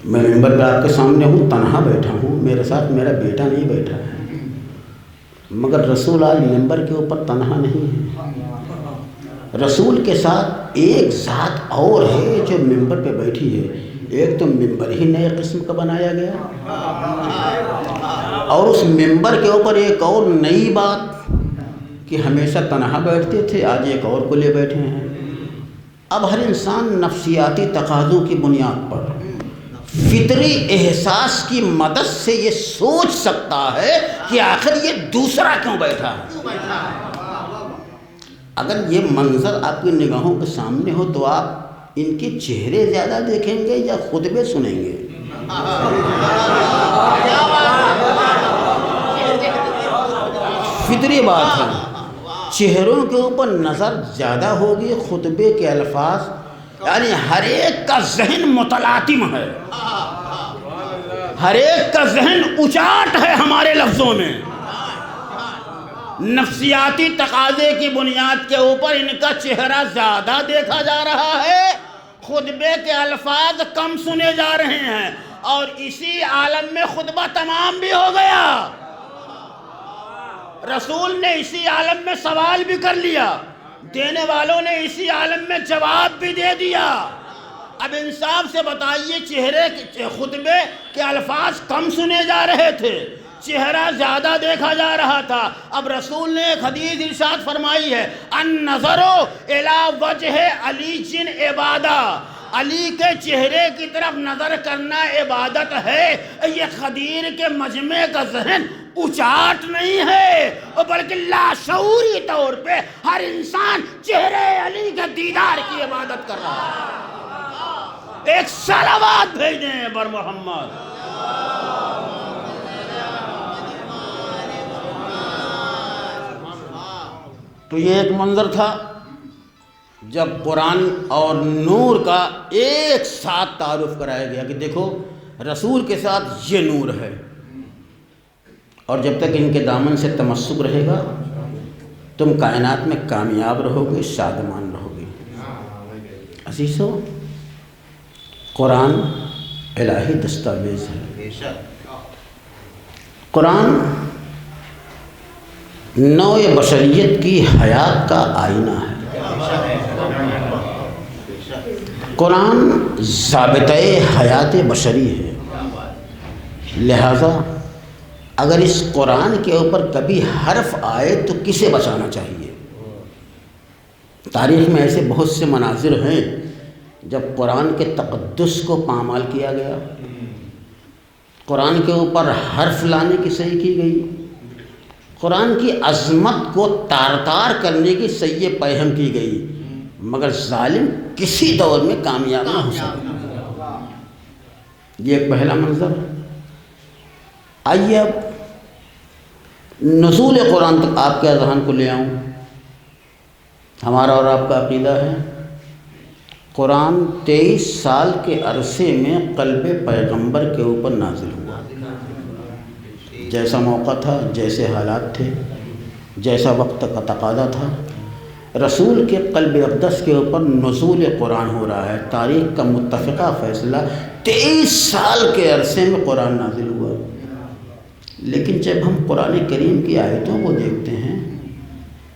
میں ممبر پہ آپ کے سامنے ہوں، تنہا بیٹھا ہوں، میرے ساتھ میرا بیٹا نہیں بیٹھا ہے. مگر رسول آج ممبر کے اوپر تنہا نہیں ہے. رسول کے ساتھ ایک ذات اور ہے جو ممبر پہ بیٹھی ہے. ایک تو ممبر ہی نئے قسم کا بنایا گیا، اور اس ممبر کے اوپر ایک اور نئی بات کہ ہمیشہ تنہا بیٹھتے تھے، آج ایک اور کو لے بیٹھے ہیں. اب ہر انسان نفسیاتی تقاضوں کی بنیاد پر فطری احساس کی مدد سے یہ سوچ سکتا ہے کہ آخر یہ دوسرا کیوں بیٹھا ہے. اگر یہ منظر آپ کی نگاہوں کے سامنے ہو تو آپ ان کے چہرے زیادہ دیکھیں گے یا خطبے سنیں گے؟ فطری بات ہے، چہروں کے اوپر نظر زیادہ ہوگی، خطبے کے الفاظ، یعنی ہر ایک کا ذہن متلاطم ہے، ہر ایک کا ذہن اچاٹ ہے ہمارے لفظوں میں. نفسیاتی تقاضے کی بنیاد کے اوپر ان کا چہرہ زیادہ دیکھا جا رہا ہے، خطبے کے الفاظ کم سنے جا رہے ہیں، اور اسی عالم میں خطبہ تمام بھی ہو گیا. رسول نے اسی عالم میں سوال بھی کر لیا، دینے والوں نے اسی عالم میں جواب بھی دے دیا. اب انصاف سے بتائیے، خطبے کے الفاظ کم سنے جا رہے تھے، چہرہ زیادہ دیکھا جا رہا تھا. اب رسول نے ایک حدیث ارشاد فرمائی ہے النظر الی وجہ علی جن عبادہ، علی کے چہرے کی طرف نظر کرنا عبادت ہے. یہ خدیر کے مجمع کا ذہن اچاٹ نہیں ہے بلکہ لاشعوری طور پہ ہر انسان چہرے علی کے دیدار کی عبادت کر رہا ہے. ایک صلوات بھیجیں بر محمد. تو یہ ایک منظر تھا جب قرآن اور نور کا ایک ساتھ تعارف کرایا گیا کہ دیکھو رسول کے ساتھ یہ نور ہے، اور جب تک ان کے دامن سے تمسک رہے گا تم کائنات میں کامیاب رہو گے، شادمان رہو گے. عزیزو، قرآن الہی دستاویز ہے. قرآن نوع بشریت کی حیات کا آئینہ ہے. قرآن ضابطۂ حیات بشری ہے. لہذا اگر اس قرآن کے اوپر کبھی حرف آئے تو کسے بچانا چاہیے؟ تاریخ میں ایسے بہت سے مناظر ہیں جب قرآن کے تقدس کو پامال کیا گیا، قرآن کے اوپر حرف لانے کی صحیح کی گئی، قرآن کی عظمت کو تار تار کرنے کی صحیح پیہم کی گئی، مگر ظالم کسی دور میں کامیاب نہ ہو سکا. یہ ایک پہلا منظر. آئیے اب نزول قرآن تک آپ کے اذہان کو لے آؤں. ہمارا اور آپ کا عقیدہ ہے قرآن 23 سال کے عرصے میں قلب پیغمبر کے اوپر نازل ہوا. جیسا موقع تھا، جیسے حالات تھے، جیسا وقت کا تقاضا تھا، رسول کے قلب اقدس کے اوپر نزول قرآن ہو رہا ہے. تاریخ کا متفقہ فیصلہ 23 سال کے عرصے میں قرآن نازل ہوا. لیکن جب ہم قرآن کریم کی آیتوں کو دیکھتے ہیں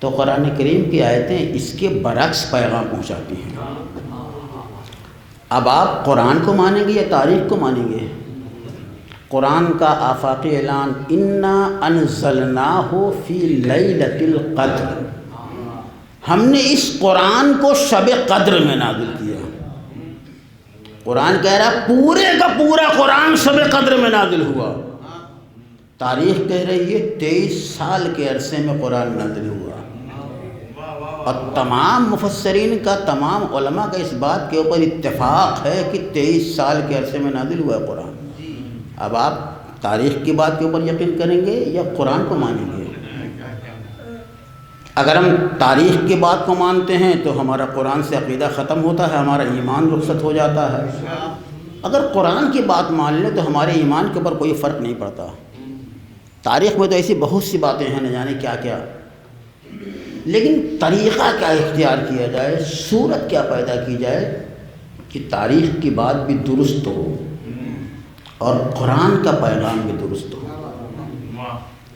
تو قرآن کریم کی آیتیں اس کے برعکس پیغام پہنچاتی ہیں. اب آپ قرآن کو مانیں گے یا تاریخ کو مانیں گے؟ قرآن کا آفاقی اعلان انا انزلناہ فی لیلۃ القدر، ہم نے اس قرآن کو شب قدر میں نازل کیا. قرآن کہہ رہا پورے کا پورا قرآن شب قدر میں نازل ہوا. تاریخ کہہ رہی ہے 23 سال کے عرصے میں قرآن نازل ہوا. اور تمام مفسرین کا، تمام علماء کا اس بات کے اوپر اتفاق ہے کہ 23 سال کے عرصے میں نازل ہوا ہے قرآن. اب آپ تاریخ کی بات کے اوپر یقین کریں گے یا قرآن کو مانیں گے؟ اگر ہم تاریخ کی بات کو مانتے ہیں تو ہمارا قرآن سے عقیدہ ختم ہوتا ہے، ہمارا ایمان رخصت ہو جاتا ہے. اگر قرآن کی بات مان لیں تو ہمارے ایمان کے اوپر کوئی فرق نہیں پڑتا. تاریخ میں تو ایسی بہت سی باتیں ہیں، نہ جانے کیا کیا، لیکن طریقہ کیا اختیار کیا جائے، صورت کیا پیدا کی جائے کہ تاریخ کی بات بھی درست ہو اور قرآن کا پیغام بھی درست ہو.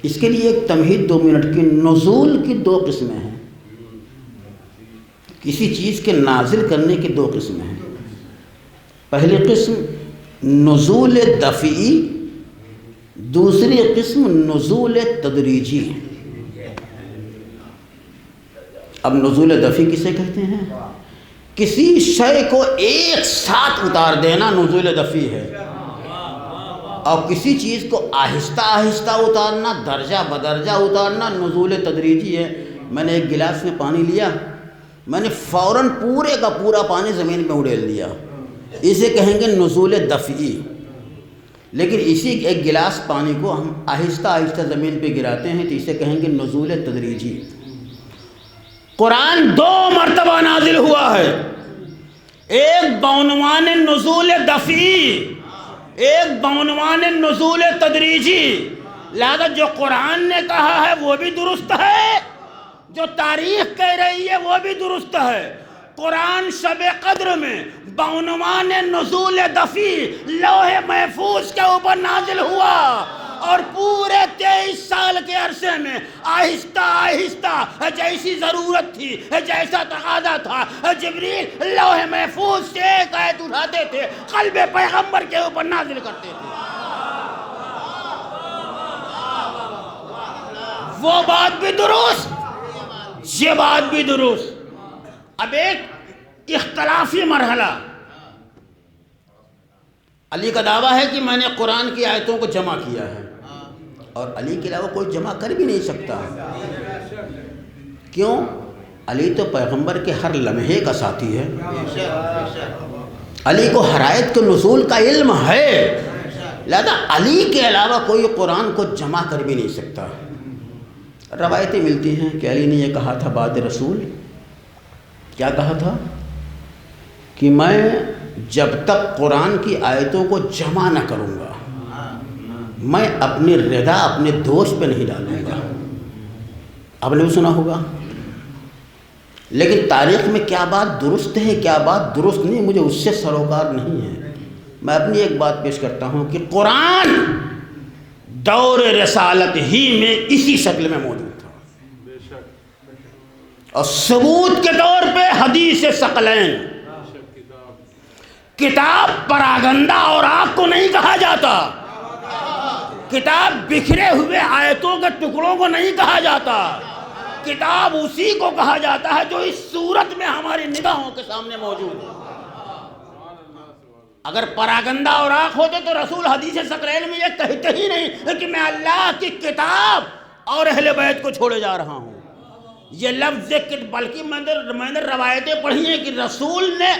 اس کے لیے ایک تمہید 2 منٹ کی. نزول کی 2 قسمیں ہیں. کسی چیز کے نازل کرنے کی 2 قسمیں ہیں. پہلی قسم نزول دفعی، دوسری قسم نزول تدریجی. اب نزول دفعی کسے کہتے ہیں؟ کسی شے کو ایک ساتھ اتار دینا نزول دفعی ہے، اور کسی چیز کو آہستہ آہستہ اتارنا، درجہ بدرجہ اتارنا نزول تدریجی ہے. میں نے ایک گلاس میں پانی لیا، میں نے فوراً پورے کا پورا پانی زمین میں اڑیل دیا، اسے کہیں گے نزول دفعی. لیکن اسی ایک گلاس پانی کو ہم آہستہ آہستہ زمین پہ گراتے ہیں تو اسے کہیں گے نزول تدریجی. قرآن 2 مرتبہ نازل ہوا ہے، ایک بعنوان نزول دفعی، ایک بعنوان نزول تدریجی. لہذا جو قرآن نے کہا ہے وہ بھی درست ہے، جو تاریخ کہہ رہی ہے وہ بھی درست ہے. قرآن شب قدر میں بعنوان نزول دفعی لوح محفوظ کے اوپر نازل ہوا، اور پورے 23 سال کے عرصے میں آہستہ آہستہ جیسی ضرورت تھی، جیسا تقاضا تھا، جبریل لوح محفوظ سے ایک آیت اٹھاتے تھے، قلب پیغمبر کے اوپر نازل کرتے تھے. وہ بات بھی درست، یہ بات بھی درست۔ اب ایک اختلافی مرحلہ، علی کا دعویٰ ہے کہ میں نے قرآن کی آیتوں کو جمع کیا ہے، اور علی کے علاوہ کوئی جمع کر بھی نہیں سکتا۔ کیوں؟ علی تو پیغمبر کے ہر لمحے کا ساتھی ہے، علی کو ہر آیت کے نزول کا علم ہے، لہذا علی کے علاوہ کوئی قرآن کو جمع کر بھی نہیں سکتا۔ روایتیں ملتی ہیں کہ علی نے یہ کہا تھا بعد رسول، کیا کہا تھا کہ میں جب تک قرآن کی آیتوں کو جمع نہ کروں گا میں اپنی رضا اپنے دوست پہ نہیں ڈالوں گا۔ آپ نے بھی سنا ہوگا، لیکن تاریخ میں کیا بات درست ہے کیا بات درست نہیں مجھے اس سے سروکار نہیں ہے۔ میں اپنی ایک بات پیش کرتا ہوں کہ قرآن دور رسالت ہی میں اسی شکل میں موجود تھا، اور ثبوت کے طور پہ حدیث ثقلین، کتاب پراگندہ اور آگ کو نہیں کہا جاتا، کتاب بکھرے ہوئے آیتوں کے ٹکڑوں کو نہیں کہا جاتا، کتاب اسی کو کہا جاتا ہے جو اس صورت میں ہماری نگاہوں کے سامنے موجود ہے۔ اگر پراگندہ اور آنکھ ہوتے تو رسول حدیث ثقلین میں یہ کہتے ہی نہیں کہ میں اللہ کی کتاب اور اہل بیت کو چھوڑے جا رہا ہوں۔ یہ لفظ بلکہ میں نے روایتیں پڑھی ہیں کہ رسول نے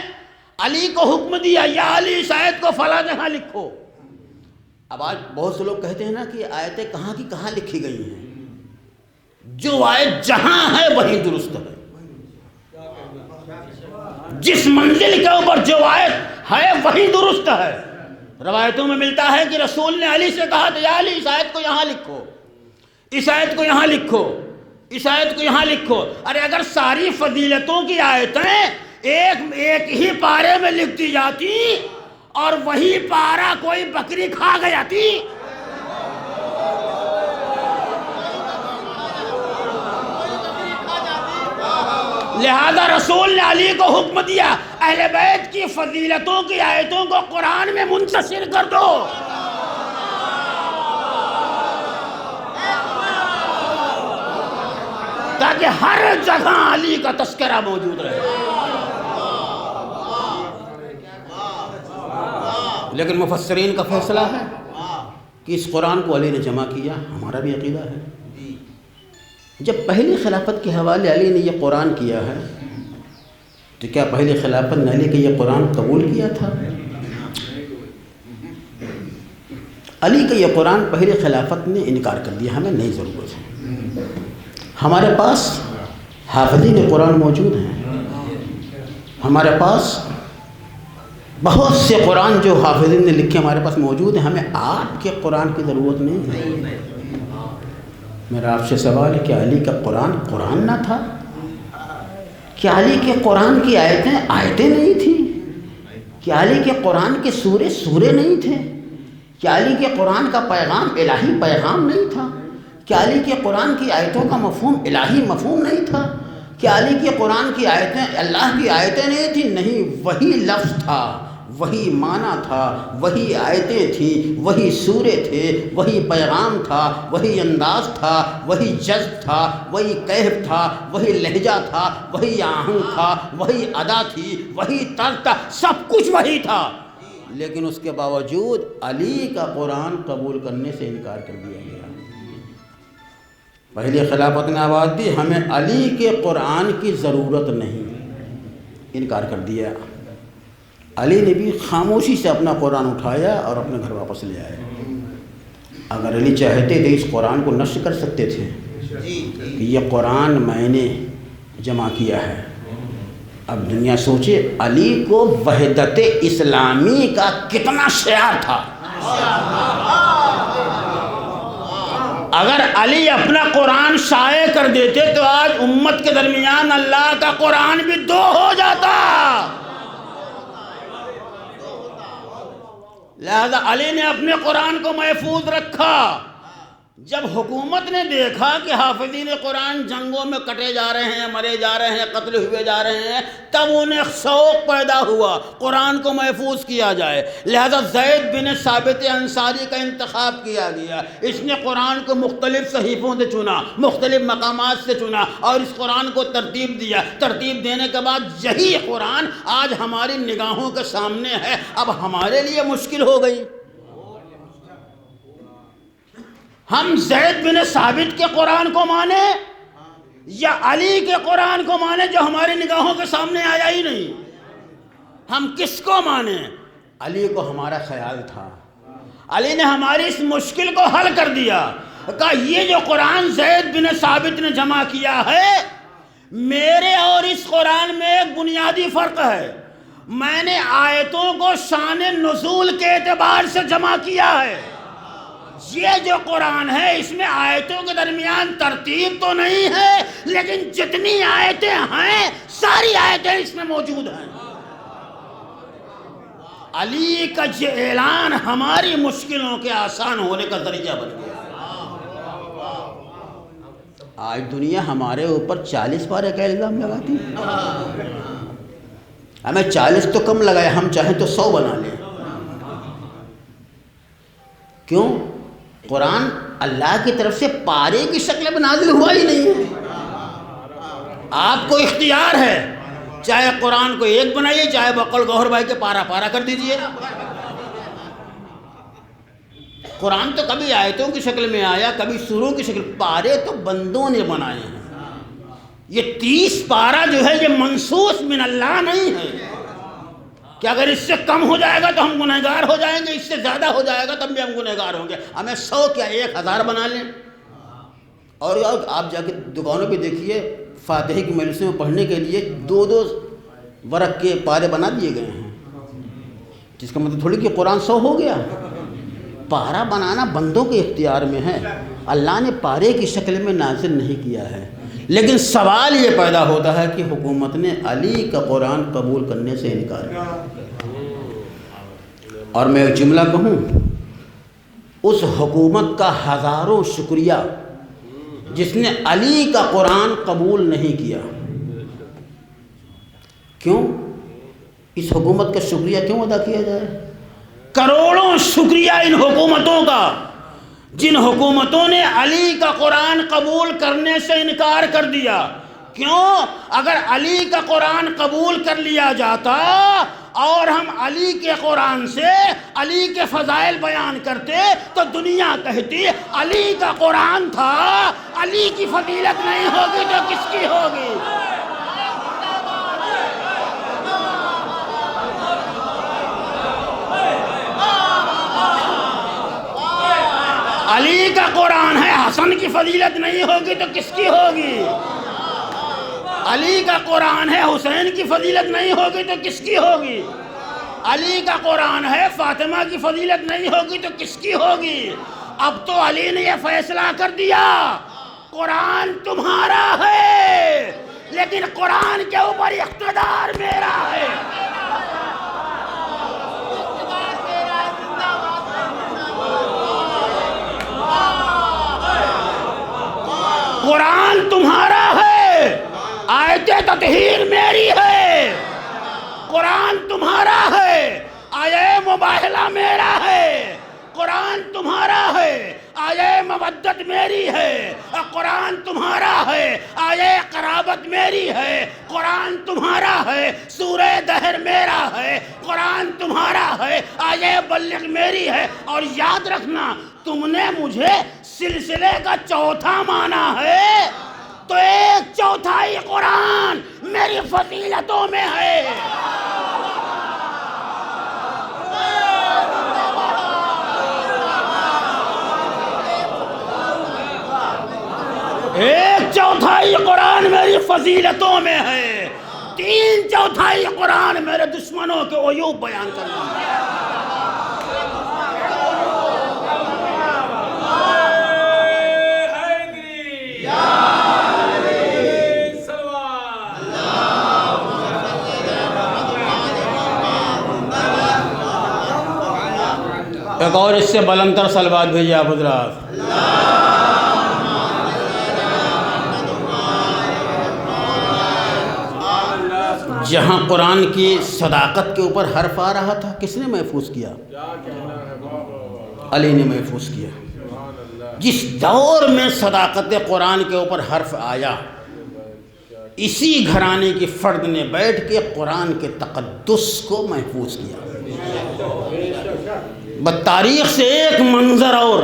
علی کو حکم دیا یا علی اس آیت کو فلاں جگہ لکھو۔ اب آج بہت سے لوگ کہتے ہیں نا کہ آیتیں کہاں کی کہاں لکھی گئی ہیں، جو آیت جہاں ہے وہی درست ہے، جس منزل کے اوپر جو آیت ہے وہی درست ہے۔ روایتوں میں ملتا ہے کہ رسول نے علی سے کہا یا علی اس آیت کو یہاں لکھو، اس آیت کو یہاں لکھو، اس آیت کو یہاں لکھو۔ ارے اگر ساری فضیلتوں کی آیتیں ایک ہی پارے میں لکھ دی جاتی اور وہی پارا کوئی بکری کھا گئی، لہذا رسول نے علی کو حکم دیا اہل بیت کی فضیلتوں کی آیتوں کو قرآن میں منتشر کر دو، تاکہ ہر جگہ علی کا تذکرہ موجود رہے۔ لیکن مفسرین کا فیصلہ ہے کہ اس قرآن کو علی نے جمع کیا، ہمارا بھی عقیدہ ہے۔ جب پہلی خلافت کے حوالے علی نے یہ قرآن کیا ہے تو کیا پہلی خلافت نے علی کا یہ قرآن قبول کیا تھا؟ علی کا یہ قرآن پہلی خلافت نے انکار کر دیا، ہمیں نہیں ضرورت ہے۔ ہمارے پاس حافظین قرآن موجود ہیں، ہمارے پاس بہت سے قرآن جو حافظین نے لکھے ہمارے پاس موجود ہیں، ہمیں آپ کے قرآن کی ضرورت نہیں ہے۔ میرا آپ سے سوال ہے کہ علی کا قرآن نہ تھا؟ کیا علی کے قرآن کی آیتیں نہیں تھیں؟ کیا علی کے قرآن کے سورے نہیں تھے؟ کیا علی کے قرآن کا پیغام الہی پیغام نہیں تھا؟ کیا علی کے قرآن کی آیتوں کا مفہوم الہی مفہوم نہیں تھا؟ کیا علی کے قرآن کی آیتیں اللہ کی آیتیں نہیں تھیں؟ نہیں، وہی لفظ تھا، وہی معنی تھا، وہی آیتیں تھیں، وہی سورے تھے، وہی پیغام تھا، وہی انداز تھا، وہی جذب تھا، وہی کیف تھا، وہی لہجہ تھا، وہی آہنگ تھا، وہی ادا تھی، وہی طرز تھا، سب کچھ وہی تھا۔ لیکن اس کے باوجود علی کا قرآن قبول کرنے سے انکار کر دیا گیا۔ پہلی خلافت نے آواز دی ہمیں علی کے قرآن کی ضرورت نہیں، انکار کر دیا۔ علی نے بھی خاموشی سے اپنا قرآن اٹھایا اور اپنے گھر واپس لے آئے۔ اگر علی چاہتے تو اس قرآن کو نشر کر سکتے تھے کہ یہ قرآن میں نے جمع کیا ہے۔ اب دنیا سوچے علی کو وحدت اسلامی کا کتنا شعار تھا۔ اگر علی اپنا قرآن شائع کر دیتے تو آج امت کے درمیان اللہ کا قرآن بھی دو ہو جاتا۔ لہذا علی نے اپنے قرآن کو محفوظ رکھا، جب حکومت نے دیکھا کہ حافظین قرآن جنگوں میں کٹے جا رہے ہیں، مرے جا رہے ہیں، قتل ہوئے جا رہے ہیں، تب انہیں شوق پیدا ہوا قرآن کو محفوظ کیا جائے، لہذا زید بن ثابت انصاری کا انتخاب کیا گیا۔ اس نے قرآن کو مختلف صحیفوں سے چنا، مختلف مقامات سے چنا اور اس قرآن کو ترتیب دیا۔ ترتیب دینے کے بعد یہی قرآن آج ہماری نگاہوں کے سامنے ہے۔ اب ہمارے لیے مشکل ہو گئی، ہم زید بن ثابت کے قرآن کو مانیں یا علی کے قرآن کو مانیں جو ہماری نگاہوں کے سامنے آیا ہی نہیں؟ ہم کس کو مانیں؟ علی کو ہمارا خیال تھا، علی نے ہماری اس مشکل کو حل کر دیا، کہا یہ جو قرآن زید بن ثابت نے جمع کیا ہے، میرے اور اس قرآن میں ایک بنیادی فرق ہے، میں نے آیتوں کو شان نزول کے اعتبار سے جمع کیا ہے۔ یہ جو قرآن ہے اس میں آیتوں کے درمیان ترتیب تو نہیں ہے، لیکن جتنی آیتیں ہیں ساری آیتیں اس میں موجود ہیں۔ علی کا یہ اعلان ہماری مشکلوں کے آسان ہونے کا ذریعہ بن گیا۔ آج دنیا ہمارے اوپر 40 پارے کا الزام لگاتی ہے، ہمیں 40 تو کم لگائے، ہم چاہیں تو 100 بنا لیں۔ کیوں؟ قرآن اللہ کی طرف سے پارے کی شکل میں نازل ہوا ہی نہیں ہے۔ آپ کو اختیار ہے، چاہے قرآن کو ایک بنائیے، چاہے بقول گوہر بھائی کے پارا پارا کر دیجئے۔ قرآن تو کبھی آیتوں کی شکل میں آیا، کبھی سوروں کی شکل، پارے تو بندوں نے بنائے ہیں۔ یہ 30 پارا جو ہے یہ منصوص من اللہ نہیں ہے کہ اگر اس سے کم ہو جائے گا تو ہم گنہگار ہو جائیں گے، اس سے زیادہ ہو جائے گا تب بھی ہم گنہگار ہوں گے، ہمیں 100 کیا 1000 بنا لیں۔ اور آپ جا کے دکانوں پہ دیکھیے، فاتحہ کی مجلسوں میں پڑھنے کے لیے 2 ورق کے پارے بنا دیے گئے ہیں، جس کا مطلب تھوڑی کہ قرآن 100 ہو گیا۔ پارا بنانا بندوں کے اختیار میں ہے، اللہ نے پارے کی شکل میں نازل نہیں کیا ہے۔ لیکن سوال یہ پیدا ہوتا ہے کہ حکومت نے علی کا قرآن قبول کرنے سے انکار کیا، اور میں ایک جملہ کہوں، اس حکومت کا ہزاروں شکریہ جس نے علی کا قرآن قبول نہیں کیا۔ کیوں؟ اس حکومت کا شکریہ کیوں ادا کیا جائے؟ کروڑوں شکریہ ان حکومتوں کا جن حکومتوں نے علی کا قرآن قبول کرنے سے انکار کر دیا۔ کیوں؟ اگر علی کا قرآن قبول کر لیا جاتا اور ہم علی کے قرآن سے علی کے فضائل بیان کرتے تو دنیا کہتی علی کا قرآن تھا، علی کی فضیلت نہیں ہوگی تو کس کی ہوگی؟ علی کا قرآن ہے، حسن کی فضیلت نہیں ہوگی تو کس کی ہوگی؟ علی کا قرآن ہے، حسین کی فضیلت نہیں ہوگی تو کس کی ہوگی؟ علی کا قرآن ہے، فاطمہ کی فضیلت نہیں ہوگی تو کس کی ہوگی؟ اب تو علی نے یہ فیصلہ کر دیا قرآن تمہارا ہے لیکن قرآن کے اوپر اقتدار میرا ہے۔ قرآن تمہارا ہے، آیت تطہیر میری ہے۔ قرآن تمہارا ہے، آیہ مباہلہ میرا ہے۔ قرآن تمہارا ہے، آیہ مودت میری ہے۔ قرآن تمہارا ہے، آیہ قرابت میری ہے۔ قرآن تمہارا ہے، سورہ دہر میرا ہے۔ قرآن تمہارا ہے، آیہ بلغ میری ہے۔ اور یاد رکھنا، تم نے مجھے سلسلے کا چوتھا مانا ہے تو 1/4 قرآن میری فضیلتوں میں ہے۔ 1/4 قرآن میری فضیلتوں میں ہے، 3/4 قرآن میرے دشمنوں کے عیوب بیان کرنا ہے۔ ایک اور اس سے بلند تر صلوات بھیجیے آپ حضرات۔ جہاں قرآن کی صداقت کے اوپر حرف آ رہا تھا، کس نے محفوظ کیا؟ علی نے محفوظ کیا۔ جس دور میں صداقت قرآن کے اوپر حرف آیا، اسی گھرانے کی فرد نے بیٹھ کے قرآن کے تقدس کو محفوظ کیا۔ بتاریخ سے ایک منظر اور،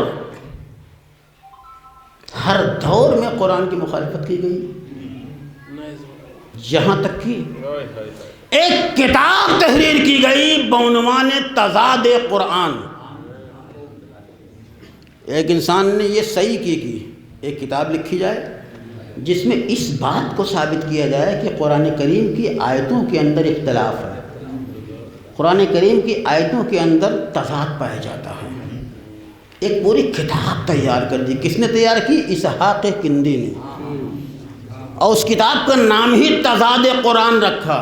ہر دور میں قرآن کی مخالفت کی گئی، یہاں تک کہ ایک کتاب تحریر کی گئی بعنوان تضاد قرآن۔ ایک انسان نے یہ صحیح کی ایک کتاب لکھی جائے جس میں اس بات کو ثابت کیا جائے کہ قرآن کریم کی آیتوں کے اندر اختلاف ہے، قرآن کریم کی آیتوں کے اندر تضاد پایا جاتا ہے۔ ایک پوری کتاب تیار کر دی، کس نے تیار کی؟ اسحاق کندی نے، اور اس کتاب کا نام ہی تضاد قرآن رکھا۔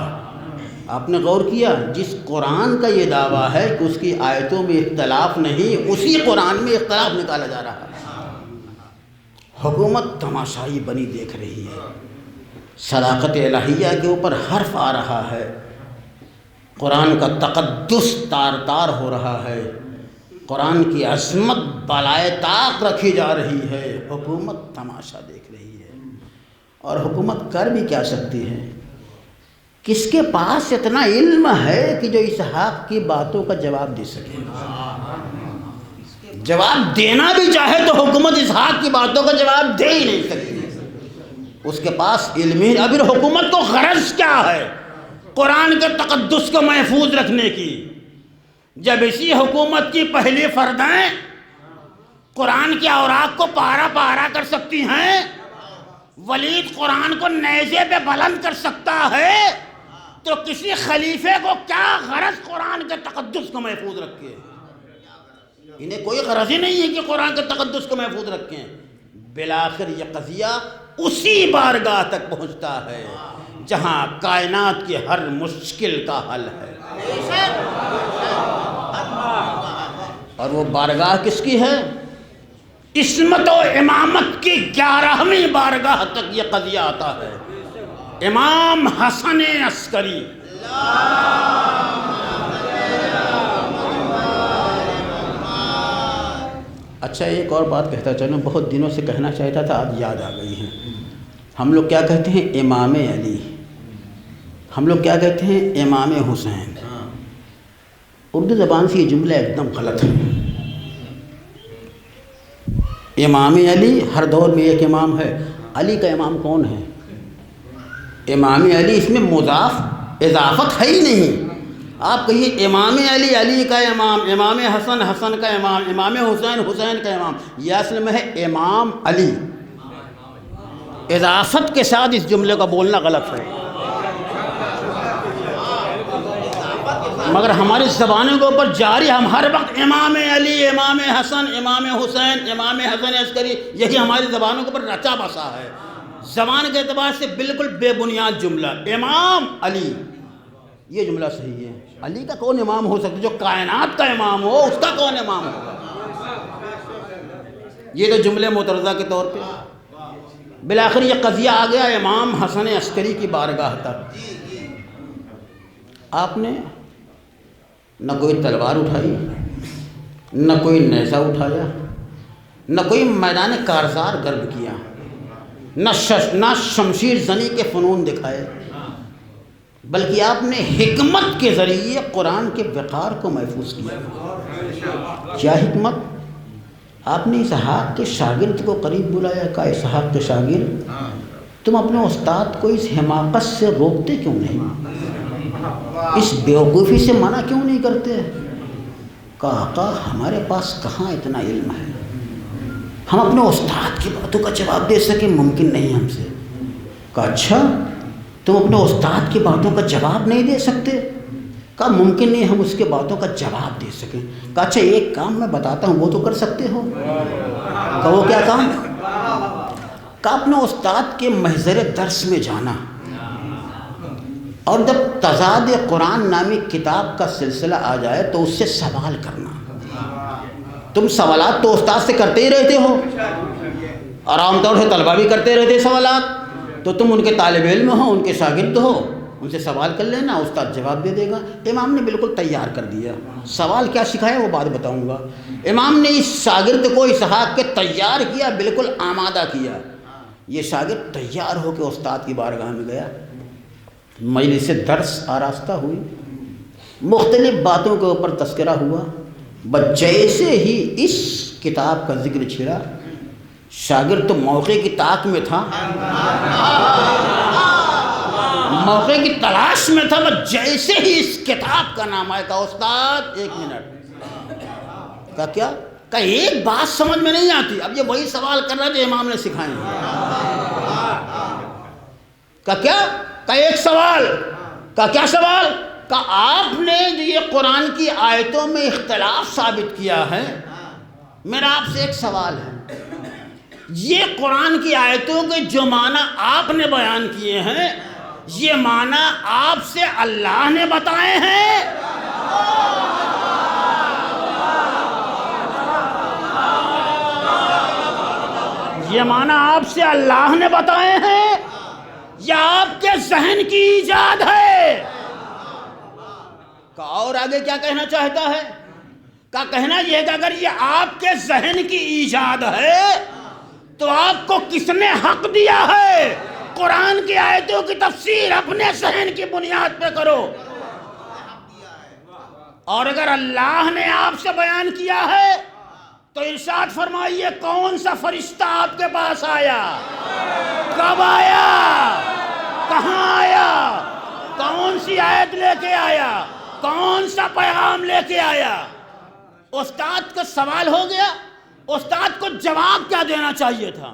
آپ نے غور کیا، جس قرآن کا یہ دعویٰ ہے کہ اس کی آیتوں میں اختلاف نہیں، اسی قرآن میں اختلاف نکالا جا رہا ہے۔ حکومت تماشائی بنی دیکھ رہی ہے، صداقت الہیہ کے اوپر حرف آ رہا ہے، قرآن کا تقدس تار تار ہو رہا ہے، قرآن کی عظمت بالائے طاق رکھی جا رہی ہے، حکومت تماشا دیکھ رہی ہے۔ اور حکومت کر بھی کیا سکتی ہے؟ کس کے پاس اتنا علم ہے کہ جو اسحاق کی باتوں کا جواب دے سکے؟ جواب دینا بھی چاہے تو حکومت اسحاق کی باتوں کا جواب دے ہی نہیں سکتی، اس کے پاس علم ہی۔ ابھی حکومت کو غرض کیا ہے قرآن کے تقدس کو محفوظ رکھنے کی، جب اسی حکومت کی پہلی فردیں قرآن کے اوراق کو پارا پارا کر سکتی ہیں، ولید قرآن کو نیزے پہ بلند کر سکتا ہے، تو کسی خلیفے کو کیا غرض قرآن کے تقدس کو محفوظ رکھے؟ انہیں کوئی غرض ہی نہیں ہے کہ قرآن کے تقدس کو محفوظ رکھیں۔ بالآخر یہ قضیہ اسی بارگاہ تک پہنچتا ہے جہاں کائنات کی ہر مشکل کا حل ہے، اور وہ بارگاہ کس کی ہے؟ عصمت و امامت کی 11ویں بارگاہ تک یہ قضیہ آتا ہے۔ امام حسن عسکری، اچھا ایک اور بات کہتا چلوں، بہت دنوں سے کہنا چاہتا تھا، آج یاد آ گئی ہے۔ ہم لوگ کیا کہتے ہیں؟ امام علی، ہم لوگ کیا کہتے ہیں؟ امام حسین۔ اردو زبان سے یہ جملہ ایک دم غلط ہے۔ امام علی، ہر دور میں ایک امام ہے۔ علی کا امام کون ہے؟ امام علی، اس میں مضاف اضافت ہے ہی نہیں۔ آپ کہیے امام علی، علی کا امام، امام حسن، حسن کا امام، امام حسین، حسین کا امام، یہ اصل میں ہے امام علی۔ اضافت کے ساتھ اس جملے کا بولنا غلط ہے، مگر ہماری زبانوں کے اوپر جاری، ہم ہر وقت امام علی، امام حسن، امام حسین، امام حسن عسکری، یہی ہماری زبانوں کے اوپر رچا بسا ہے۔ زبان کے اعتبار سے بالکل بے بنیاد جملہ، امام علی، یہ جملہ صحیح ہے۔ علی کا کون امام ہو سکتا ہے؟ جو کائنات کا امام ہو، اس کا کون امام ہوگا؟ یہ تو جملے معترضہ کے طور پہ۔ بالآخر یہ قضیہ آ گیا امام حسن عسکری کی بارگاہ تک۔ آپ نے نہ کوئی تلوار اٹھائی، نہ کوئی نیزہ اٹھایا، نہ کوئی میدان کارزار گرد کیا، نہ شمشیر زنی کے فنون دکھائے، بلکہ آپ نے حکمت کے ذریعے قرآن کے وقار کو محفوظ کیا۔ کیا حکمت؟ آپ نے اسحاق کے شاگرد کو قریب بلایا، کہا اسحاق کے شاگرد، تم اپنے استاد کو اس حماقت سے روکتے کیوں نہیں؟ اس بیوقوفی سے منع کیوں نہیں کرتے؟ کہا آقا ہمارے پاس کہاں اتنا علم ہے، ہم اپنے استاد کی باتوں کا جواب دے سکیں، ممکن نہیں ہم سے۔ کہا اچھا تم اپنے استاد کی باتوں کا جواب نہیں دے سکتے؟ کہا ممکن نہیں ہم اس کے باتوں کا جواب دے سکیں۔ کہا اچھا ایک کام میں بتاتا ہوں، وہ تو کر سکتے ہو؟ کہا وہ کیا کام؟ کہا اپنے استاد کے محضر درس میں جانا، اور جب تضاد قرآن نامی کتاب کا سلسلہ آ جائے تو اس سے سوال کرنا۔ تم سوالات تو استاد سے کرتے ہی رہتے ہو، اور عام طور سے طلبہ بھی کرتے رہتے سوالات، تو تم ان کے طالب علم ہو، ان کے شاگرد ہو، ان سے سوال کر لینا، استاد جواب دے دے گا۔ امام نے بالکل تیار کر دیا، سوال کیا سکھایا وہ بعد بتاؤں گا۔ امام نے اس شاگرد کو اسحاق کے تیار کیا، بالکل آمادہ کیا۔ یہ شاگرد تیار ہو کے استاد کی بارگاہ میں گیا، مجلس درس آراستہ ہوئی، مختلف باتوں کے اوپر تذکرہ ہوا۔ بس جیسے ہی اس کتاب کا ذکر چھڑا، شاگرد تو موقع کی طاق میں تھا، موقع کی تلاش میں تھا۔ بس جیسے ہی اس کتاب کا نام آیا، کہا استاد 1 منٹ، کہا کیا؟ کہا ایک بات سمجھ میں نہیں آتی۔ اب یہ وہی سوال کر رہا جو امام نے سکھائے ہیں۔ کہا کیا؟ کہا ایک سوال۔ کہا کیا سوال؟ کہا آپ نے جو یہ قرآن کی آیتوں میں اختلاف ثابت کیا ہے، میرا آپ سے ایک سوال ہے، یہ قرآن کی آیتوں کے جو معنی آپ نے بیان کیے ہیں، یہ معنی آپ سے اللہ نے بتائے ہیں؟ یہ معنی آپ سے اللہ نے بتائے ہیں یا آپ کے ذہن کی ایجاد ہے؟ کہا اور آگے کیا کہنا چاہتا ہے؟ کہا کہنا یہ کہ اگر یہ آپ کے ذہن کی ایجاد ہے تو آپ کو کس نے حق دیا ہے قرآن کی آیتوں کی تفسیر اپنے ذہن کی بنیاد پہ کرو؟ اور اگر اللہ نے آپ سے بیان کیا ہے تو ارشاد فرمائیے کون سا فرشتہ آپ کے پاس آیا، کب آیا، کہاں آیا، کون سی آیت لے کے آیا، کون سا پیغام لے کے آیا؟ استاد کا سوال ہو گیا، استاد کو جواب کیا دینا چاہیے تھا؟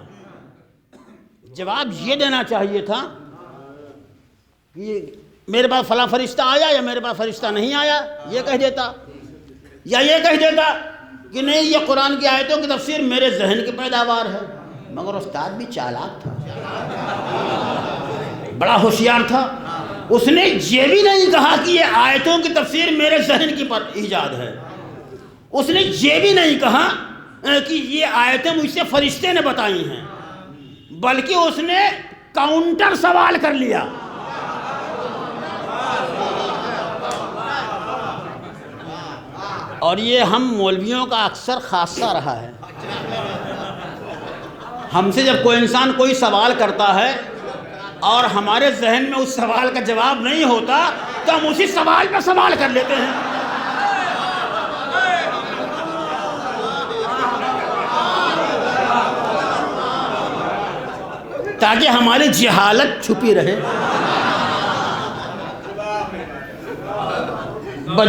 جواب یہ دینا چاہیے تھا کہ میرے پاس فلاں فرشتہ آیا یا میرے پاس فرشتہ نہیں آیا، یہ کہہ دیتا، یا یہ کہہ دیتا کہ نہیں یہ قرآن کی آیتوں کی تفسیر میرے ذہن کی پیداوار ہے۔ مگر استاد بھی چالاک تھا، بڑا ہوشیار تھا، اس نے یہ بھی نہیں کہا کہ یہ آیتوں کی تفسیر میرے ذہن کی ایجاد ہے، اس نے یہ بھی نہیں کہا کہ یہ آیتیں مجھ سے فرشتے نے بتائی ہیں، بلکہ اس نے کاؤنٹر سوال کر لیا۔ اور یہ ہم مولویوں کا اکثر خاصہ رہا ہے، ہم سے جب کوئی انسان کوئی سوال کرتا ہے اور ہمارے ذہن میں اس سوال کا جواب نہیں ہوتا تو ہم اسی سوال پہ سوال کر لیتے ہیں۔ تاکہ ہماری جہالت چھپی رہے۔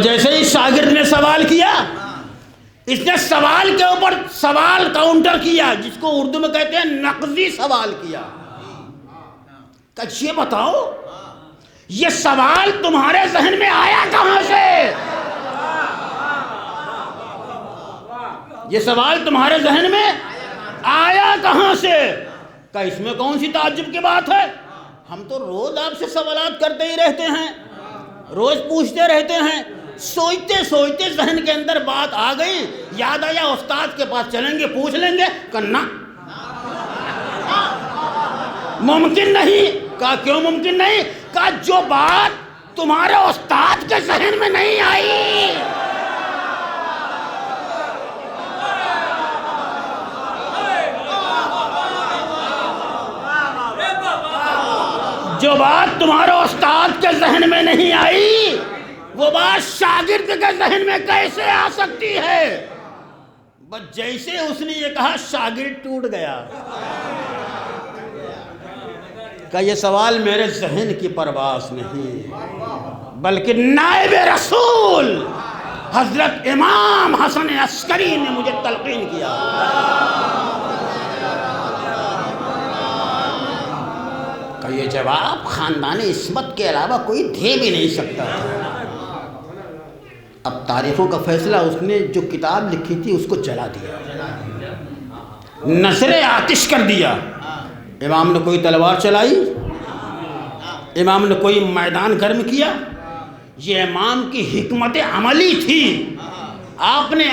جیسے ہی شاگرد نے سوال کیا، اس نے سوال کے اوپر سوال کاؤنٹر کیا، جس کو اردو میں کہتے ہیں نقضی سوال کیا۔ کہ یہ بتاؤ یہ سوال تمہارے ذہن میں آیا کہاں سے؟ یہ سوال تمہارے ذہن میں آیا کہاں سے؟ کہ اس میں کون سی تعجب کی بات ہے؟ ہم تو روز آپ سے سوالات کرتے ہی رہتے ہیں، روز پوچھتے رہتے ہیں، سوچتے سوچتے ذہن کے اندر بات آ گئی، یاد آیا استاد کے پاس چلیں گے پوچھ لیں گے، کرنا ممکن نہیں۔ کہا کیوں ممکن نہیں؟ کہا جو بات تمہارے استاد کے ذہن میں نہیں آئی، جو بات تمہارے استاد کے ذہن میں نہیں آئی وہ بات شاگرد کے ذہن میں کیسے آ سکتی ہے؟ بس جیسے اس نے یہ کہا شاگرد ٹوٹ گیا۔ کہ یہ سوال میرے ذہن کی پرواز نہیں، بلکہ نائب رسول حضرت امام حسن عسکری نے مجھے تلقین کیا۔ کہ یہ جواب خاندان عصمت کے علاوہ کوئی دے بھی نہیں سکتا۔ اب تاریخوں کا فیصلہ، اس نے جو کتاب لکھی تھی اس کو جلا دیا، نشر آتش کر دیا۔ امام نے کوئی تلوار چلائی، امام نے کوئی میدان گرم کیا، یہ امام کی حکمت عملی تھی۔ آپ نے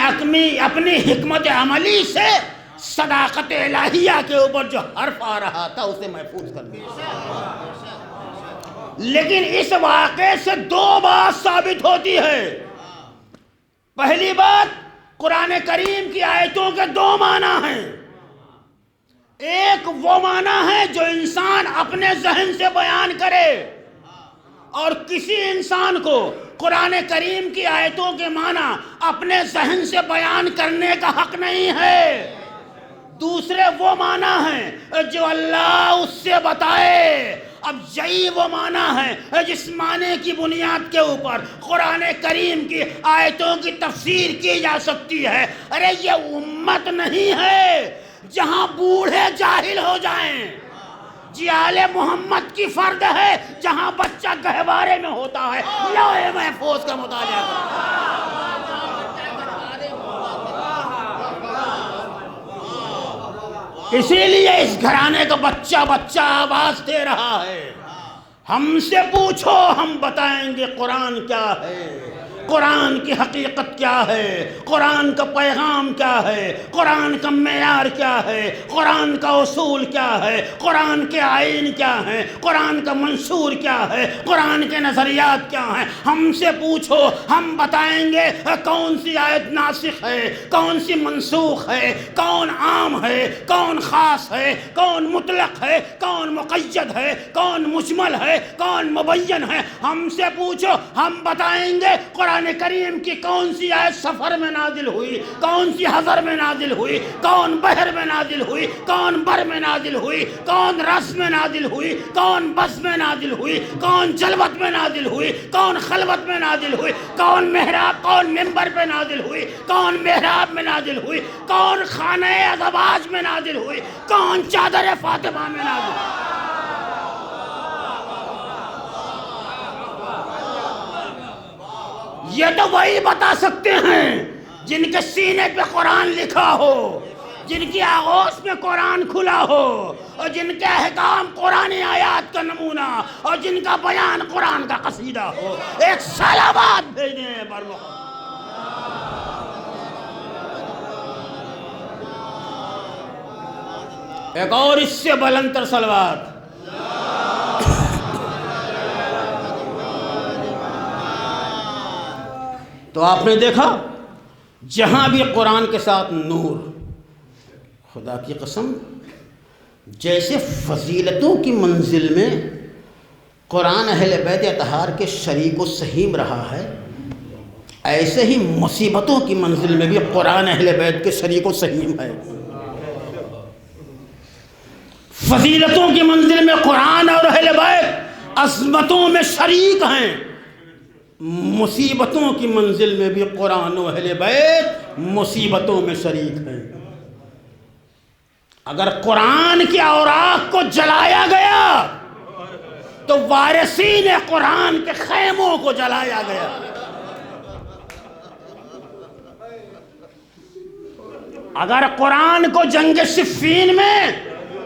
اپنی حکمت عملی سے صداقت الہیہ کے اوپر جو حرف آ رہا تھا اسے محفوظ کر دیا۔ لیکن اس واقعے سے دو بات ثابت ہوتی ہے۔ پہلی بات، قرآن کریم کی آیتوں کے دو معنی ہیں۔ ایک وہ معنی ہے جو انسان اپنے ذہن سے بیان کرے، اور کسی انسان کو قرآن کریم کی آیتوں کے معنی اپنے ذہن سے بیان کرنے کا حق نہیں ہے۔ دوسرے وہ معنی ہیں جو اللہ اس سے بتائے۔ اب یہی وہ معنی ہے جس معنی کی بنیاد کے اوپر قرآن کریم کی آیتوں کی تفسیر کی جا سکتی ہے۔ ارے یہ امت نہیں ہے جہاں بوڑھے جاہل ہو جائیں، جی آل محمد کی فرد ہے جہاں بچہ گہوارے میں ہوتا ہے لوح محفوظ کا مطالعہ کرتا ہے۔ اسی لیے اس گھرانے کا بچہ آواز دے رہا ہے، ہم سے پوچھو ہم بتائیں گے قرآن کیا ہے، قرآن کی حقیقت کیا ہے، قرآن کا پیغام کیا ہے، قرآن کا معیار کیا ہے، قرآن کا اصول کیا ہے، قرآن کے آئین کیا ہے، قرآن کا منشور کیا ہے، قرآن کے نظریات کیا ہیں۔ ہم سے پوچھو ہم بتائیں گے کون سی آیت ناسخ ہے، کون سی منسوخ ہے، کون عام ہے، کون خاص ہے، کون مطلق ہے، کون مقید ہے، کون مجمل ہے، کون مبین ہے۔ ہم سے پوچھو ہم بتائیں گے قرآن کریم کی کون سی آیت سفر میں نازل ہوئی، کون سی حضر میں نازل ہوئی، کون بحر میں نازل ہوئی، کون بر میں نازل ہوئی، کون رس میں نازل ہوئی، کون بس میں نازل ہوئی، کون جلوت میں نازل ہوئی، کون خلوت میں نازل ہوئی، کون محراب کون منبر پہ نازل ہوئی، کون محراب میں نازل ہوئی، کون خانہ ازواج میں نازل ہوئی، کون چادر فاطمہ میں نازل ہوئی۔ یہ تو وہی بتا سکتے ہیں جن کے سینے پہ قرآن لکھا ہو، جن کی آغوش میں قرآن کھلا ہو، اور جن کے احکام قرآن آیات کا نمونہ، اور جن کا بیان قرآن کا قصیدہ ہو۔ ایک صلوات بھیجیں بر محمد۔ ایک اور اس سے بلندر صلوات۔ تو آپ نے دیکھا جہاں بھی قرآن کے ساتھ نور، خدا کی قسم جیسے فضیلتوں کی منزل میں قرآن اہل بیت اطہار کے شریک و سہیم رہا ہے، ایسے ہی مصیبتوں کی منزل میں بھی قرآن اہل بیت کے شریک و سہیم ہے۔ فضیلتوں کی منزل میں قرآن اور اہل بیت عظمتوں میں شریک ہیں، مصیبتوں کی منزل میں بھی قرآن و اہل بیت مصیبتوں میں شریک ہیں۔ اگر قرآن کے اوراق کو جلایا گیا تو وارثین قرآن کے خیموں کو جلایا گیا۔ اگر قرآن کو جنگ صفین میں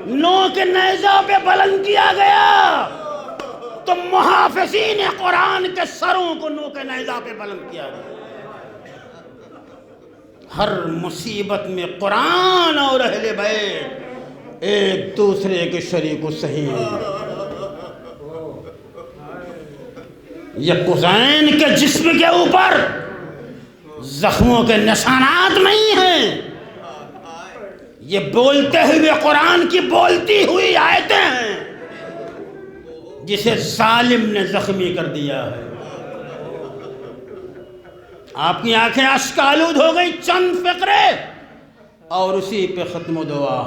نو کے نیزہ پہ بلند کیا گیا تو محافظین قرآن کے سروں کو نو کے نیزہ پہ بلند کیا گیا۔ ہر مصیبت میں قرآن اور اہل بیت ایک دوسرے کے شریک و سہیم۔ یہ قزین کے جسم کے اوپر زخموں کے نشانات نہیں ہیں، یہ بولتے ہوئے قرآن کی بولتی ہوئی آیتیں ہیں جسے ظالم نے زخمی کر دیا ہے۔ آپ کی آنکھیں اشک آلود ہو گئی، چند فقرے اور اسی پہ ختم و دعا۔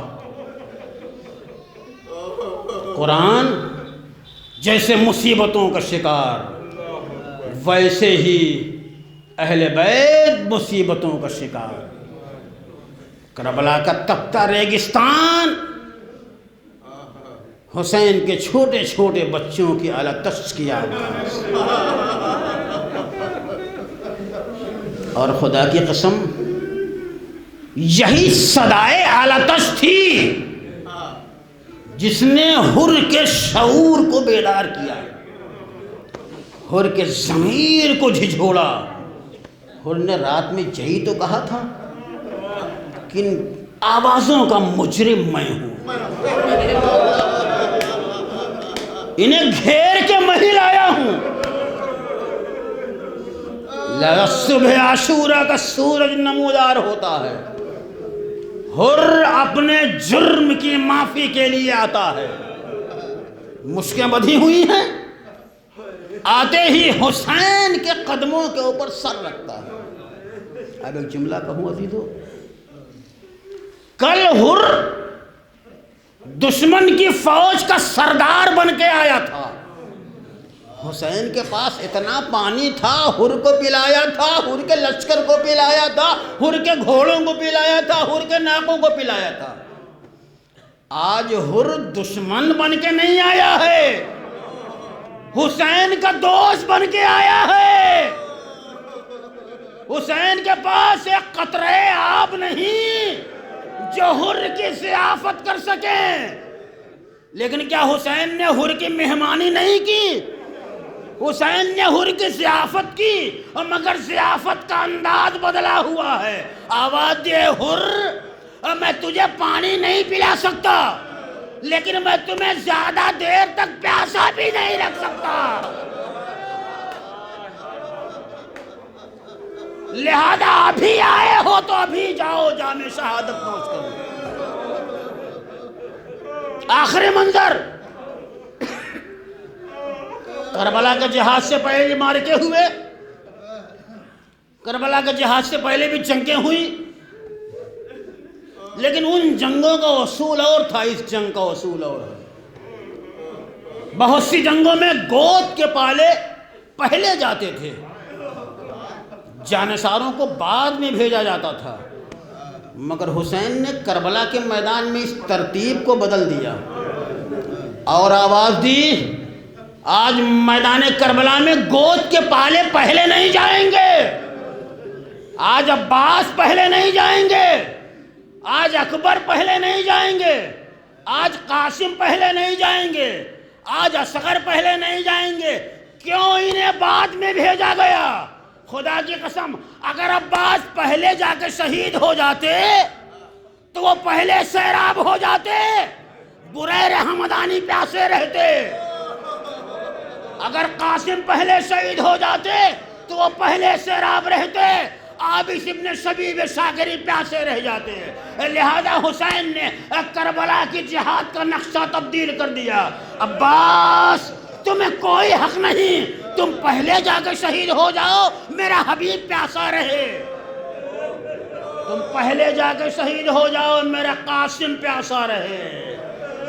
قرآن جیسے مصیبتوں کا شکار، ویسے ہی اہل بیت مصیبتوں کا شکار۔ کربلا کا تپتا ریگستان حسین کے چھوٹے چھوٹے بچوں کی آلتش کی آواز، اور خدا کی قسم یہی صدائے آلتش تھی جس نے حر کے شعور کو بیدار کیا، حر کے ضمیر کو جھجھوڑا۔ حر نے رات میں یہی تو کہا تھا کن آوازوں کا مجرم میں ہوں، انہیں گھیر کے مہیلا صبح عاشورہ کا سورج نمودار ہوتا ہے، حر اپنے جرم کی معافی کے لیے آتا ہے، مشکیں بدھی ہوئی ہیں، آتے ہی حسین کے قدموں کے اوپر سر رکھتا ہے۔ اب ایک جملہ کہوں عزیزو، کل حر دشمن کی فوج کا سردار بن کے آیا تھا، حسین کے پاس اتنا پانی تھا، حر کو پلایا تھا، حر کے لشکر کو پلایا تھا، حر کے گھوڑوں کو پلایا تھا، حر کے ناکوں کو پلایا تھا۔ آج حر دشمن بن کے نہیں آیا ہے، حسین کا دوست بن کے آیا ہے۔ حسین کے پاس ایک قطرہ آب نہیں جو حر کی ضیافت کر سکے، لیکن کیا حسین نے حر کی مہمانی نہیں کی؟ حسین نے حر کی ضیافت کی، اور مگر ضیافت کا انداز بدلا ہوا ہے۔ آواز دے حر، میں تجھے پانی نہیں پلا سکتا، لیکن میں تمہیں زیادہ دیر تک پیاسا بھی نہیں رکھ سکتا، لہذا ابھی آئے ہو تو ابھی جاؤ جام شہادت نوش کرو۔ آخری منظر، کربلا کے جہاد سے پہلے بھی مارکے ہوئے، کربلا کے جہاد سے پہلے بھی جنگیں ہوئی، لیکن ان جنگوں کا اصول اور تھا، اس جنگ کا اصول اور ہے۔ بہت سی جنگوں میں گود کے پالے پہلے جاتے تھے، جانشاروں کو بعد میں بھیجا جاتا تھا، مگر حسین نے کربلا کے میدان میں اس ترتیب کو بدل دیا اور آواز دی، آج میدان کربلا میں گود کے پالے پہلے نہیں جائیں گے، آج عباس پہلے نہیں جائیں گے، آج اکبر پہلے نہیں جائیں گے، آج قاسم پہلے نہیں جائیں گے، آج اصغر پہلے نہیں جائیں گے۔ کیوں انہیں بعد میں بھیجا گیا؟ خدا کی قسم، اگر عباس پہلے جا کے شہید ہو جاتے تو وہ پہلے سیراب ہو جاتے، بریر حمدانی پیاسے رہتے۔ اگر قاسم پہلے شہید ہو جاتے تو وہ پہلے سیراب رہتے، عابس ابن شبیب شاکری پیاسے رہ جاتے۔ لہذا حسین نے کربلا کی جہاد کا نقشہ تبدیل کر دیا۔ عباس، تمہیں کوئی حق نہیں، تم پہلے جا کے شہید ہو جاؤ، میرا حبیب پیاسا رہے۔ تم پہلے جا کے شہید ہو جاؤ، میرا قاسم پیاسا رہے۔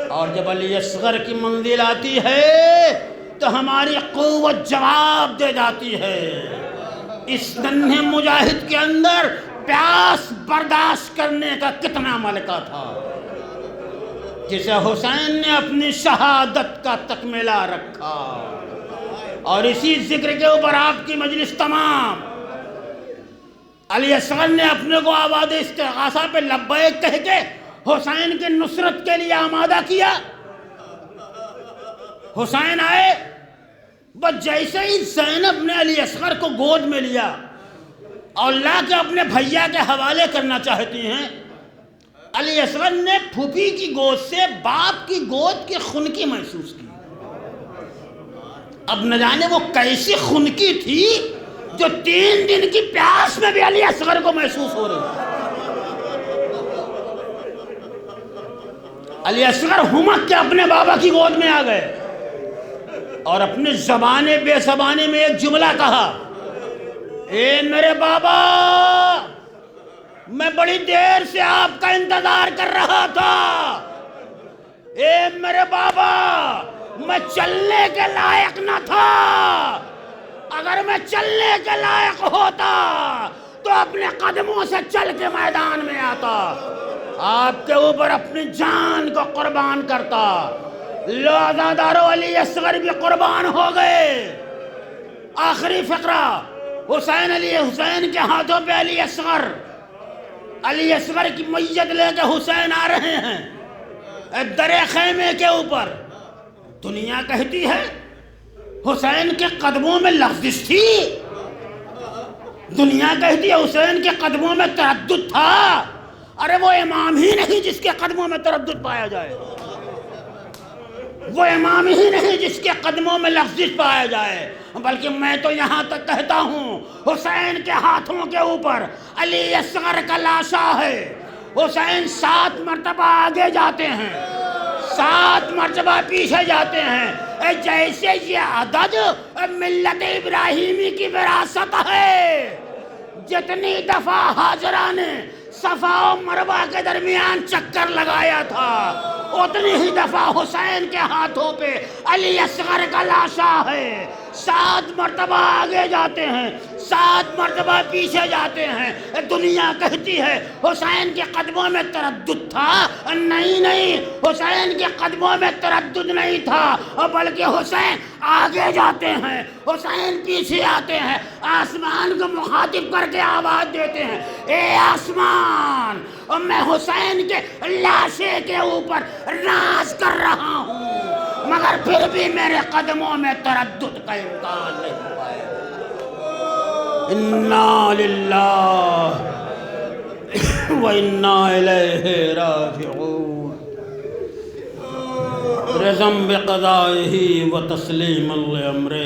اور جب علی اصغر کی منزل آتی ہے تو ہماری قوت جواب دے جاتی ہے۔ اس ننھے مجاہد کے اندر پیاس برداشت کرنے کا کتنا ملکہ تھا، جسے حسین نے اپنی شہادت کا تکملہ رکھا۔ اور اسی ذکر کے اوپر آپ کی مجلس تمام، علی اصغر نے اپنے کو آواز استغاثہ پہ لبیک کہہ کے حسین کی نصرت کے لیے آمادہ کیا۔ حسین آئے، بس جیسے ہی زینب نے علی اصغر کو گود میں لیا اور لا کے اپنے بھیا کے حوالے کرنا چاہتی ہیں، علی اصغر نے پھوپھی کی گود سے باپ کی گود کی خنکی محسوس کی۔ اب نہ جانے وہ کیسی خنکی تھی جو 3 دن کی پیاس میں بھی علی اصغر کو محسوس ہو رہی تھی۔ علی اصغر ہمک کے اپنے بابا کی گود میں آ گئے اور اپنے زبان بے زبانی میں ایک جملہ کہا، اے میرے بابا، میں بڑی دیر سے آپ کا انتظار کر رہا تھا۔ اے میرے بابا، میں چلنے کے لائق نہ تھا، اگر میں چلنے کے لائق ہوتا تو اپنے قدموں سے چل کے میدان میں آتا، آپ کے اوپر اپنی جان کو قربان کرتا۔ لو عزادارو، علی اصغر بھی قربان ہو گئے۔ آخری فقرہ، حسین کے ہاتھوں پہ علی اصغر کی میت لے کے حسین آ رہے ہیں در خیمے کے اوپر۔ دنیا کہتی ہے حسین کے قدموں میں لغزش تھی، دنیا کہتی ہے حسین کے قدموں میں تردد تھا۔ ارے وہ امام ہی نہیں جس کے قدموں میں تردد پایا جائے۔ وہ امام ہی نہیں جس کے قدموں میں لغزش پایا جائے، بلکہ میں تو یہاں تک کہتا ہوں حسین کے ہاتھوں کے اوپر علی اصغر کا لاشا ہے۔ حسین 7 مرتبہ آگے جاتے ہیں، 7 مرتبہ پیچھے جاتے ہیں، جیسے یہ عدد ملت ابراہیمی کی وراثت ہے۔ جتنی دفعہ حاجرہ نے صفا و مروہ کے درمیان چکر لگایا تھا، اتنی ہی دفعہ حسین کے ہاتھوں پہ علی اصغر کا لاشا ہے۔ 7 مرتبہ آگے جاتے ہیں، 7 مرتبہ پیچھے جاتے ہیں۔ دنیا کہتی ہے حسین کے قدموں میں تردد تھا، نہیں، حسین کے قدموں میں تردد نہیں تھا، بلکہ حسین آگے جاتے ہیں، حسین پیچھے آتے ہیں، آسمان کو مخاطب کر کے آواز دیتے ہیں، اے آسمان، اور میں حسین کے لاشے کے اوپر راز کر رہا ہوں، مگر پھر بھی میرے قدموں میں تردد کا امکان نہیں ہوا ہے۔ انا للہ و انا الیہ راجعون، رضم بقضائہ و تسلیما لامرہ،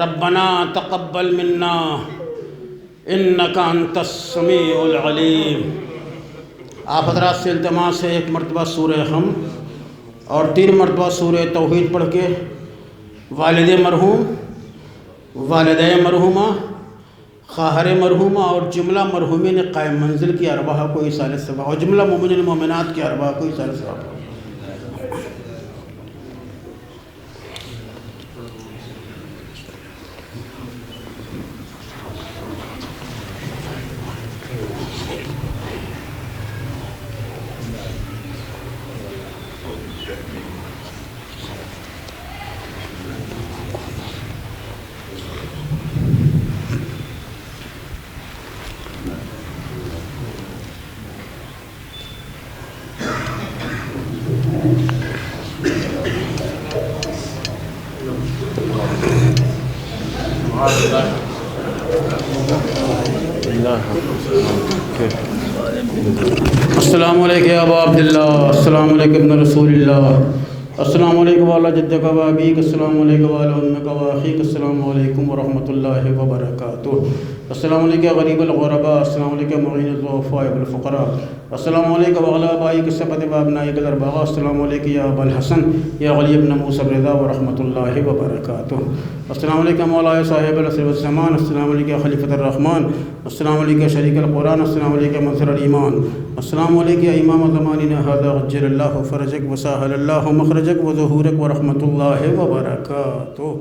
ربنا تقبل منا انک انت السمیع العلیم۔ آپ حضرات سے التماس ہے 1 مرتبہ سورہ ہم اور 3 مرتبہ سورہ توحید پڑھ کے والد مرحوم، والدہ مرحومہ، خواہر مرحومہ اور جملہ مرحومین قائم منزل کی ارواح کو ایصال ثواب، اور جملہ مومنین مومنات کی ارواح کو ایصال ثواب۔ السلام علیکم یا ابا عبداللہ، السلام علیکم ابن رسول اللہ، السلام علیکم والا جدک و ابیک، السلام علیکم والا امک و اخیک، السلام علیکم ورحمۃ اللہ وبرکاتہ، السلام علیکم غریب الغرباء، السلام علیکم معین الضعفاء والفقراء، السلام علیکم وعلی آبائک السبت و ابنائک الاربعاء، السلام علیکم یا ابا الحسن یا غلی ابن موسیٰ الرضا ورحمۃ اللہ وبرکاتہ، السلام علیکم مولا صاحب العصر والزمان، السلام علیکم خلیفۃ الرحمن، السلام علیکم شریک القرآن، السلام علیکم مظہر الایمان، السلام علیکم امام زماننا ھذا عجل اللہ فرجک وسہل اللہ مخرجک وظہورک ورحمۃ اللہ وبرکاتہ۔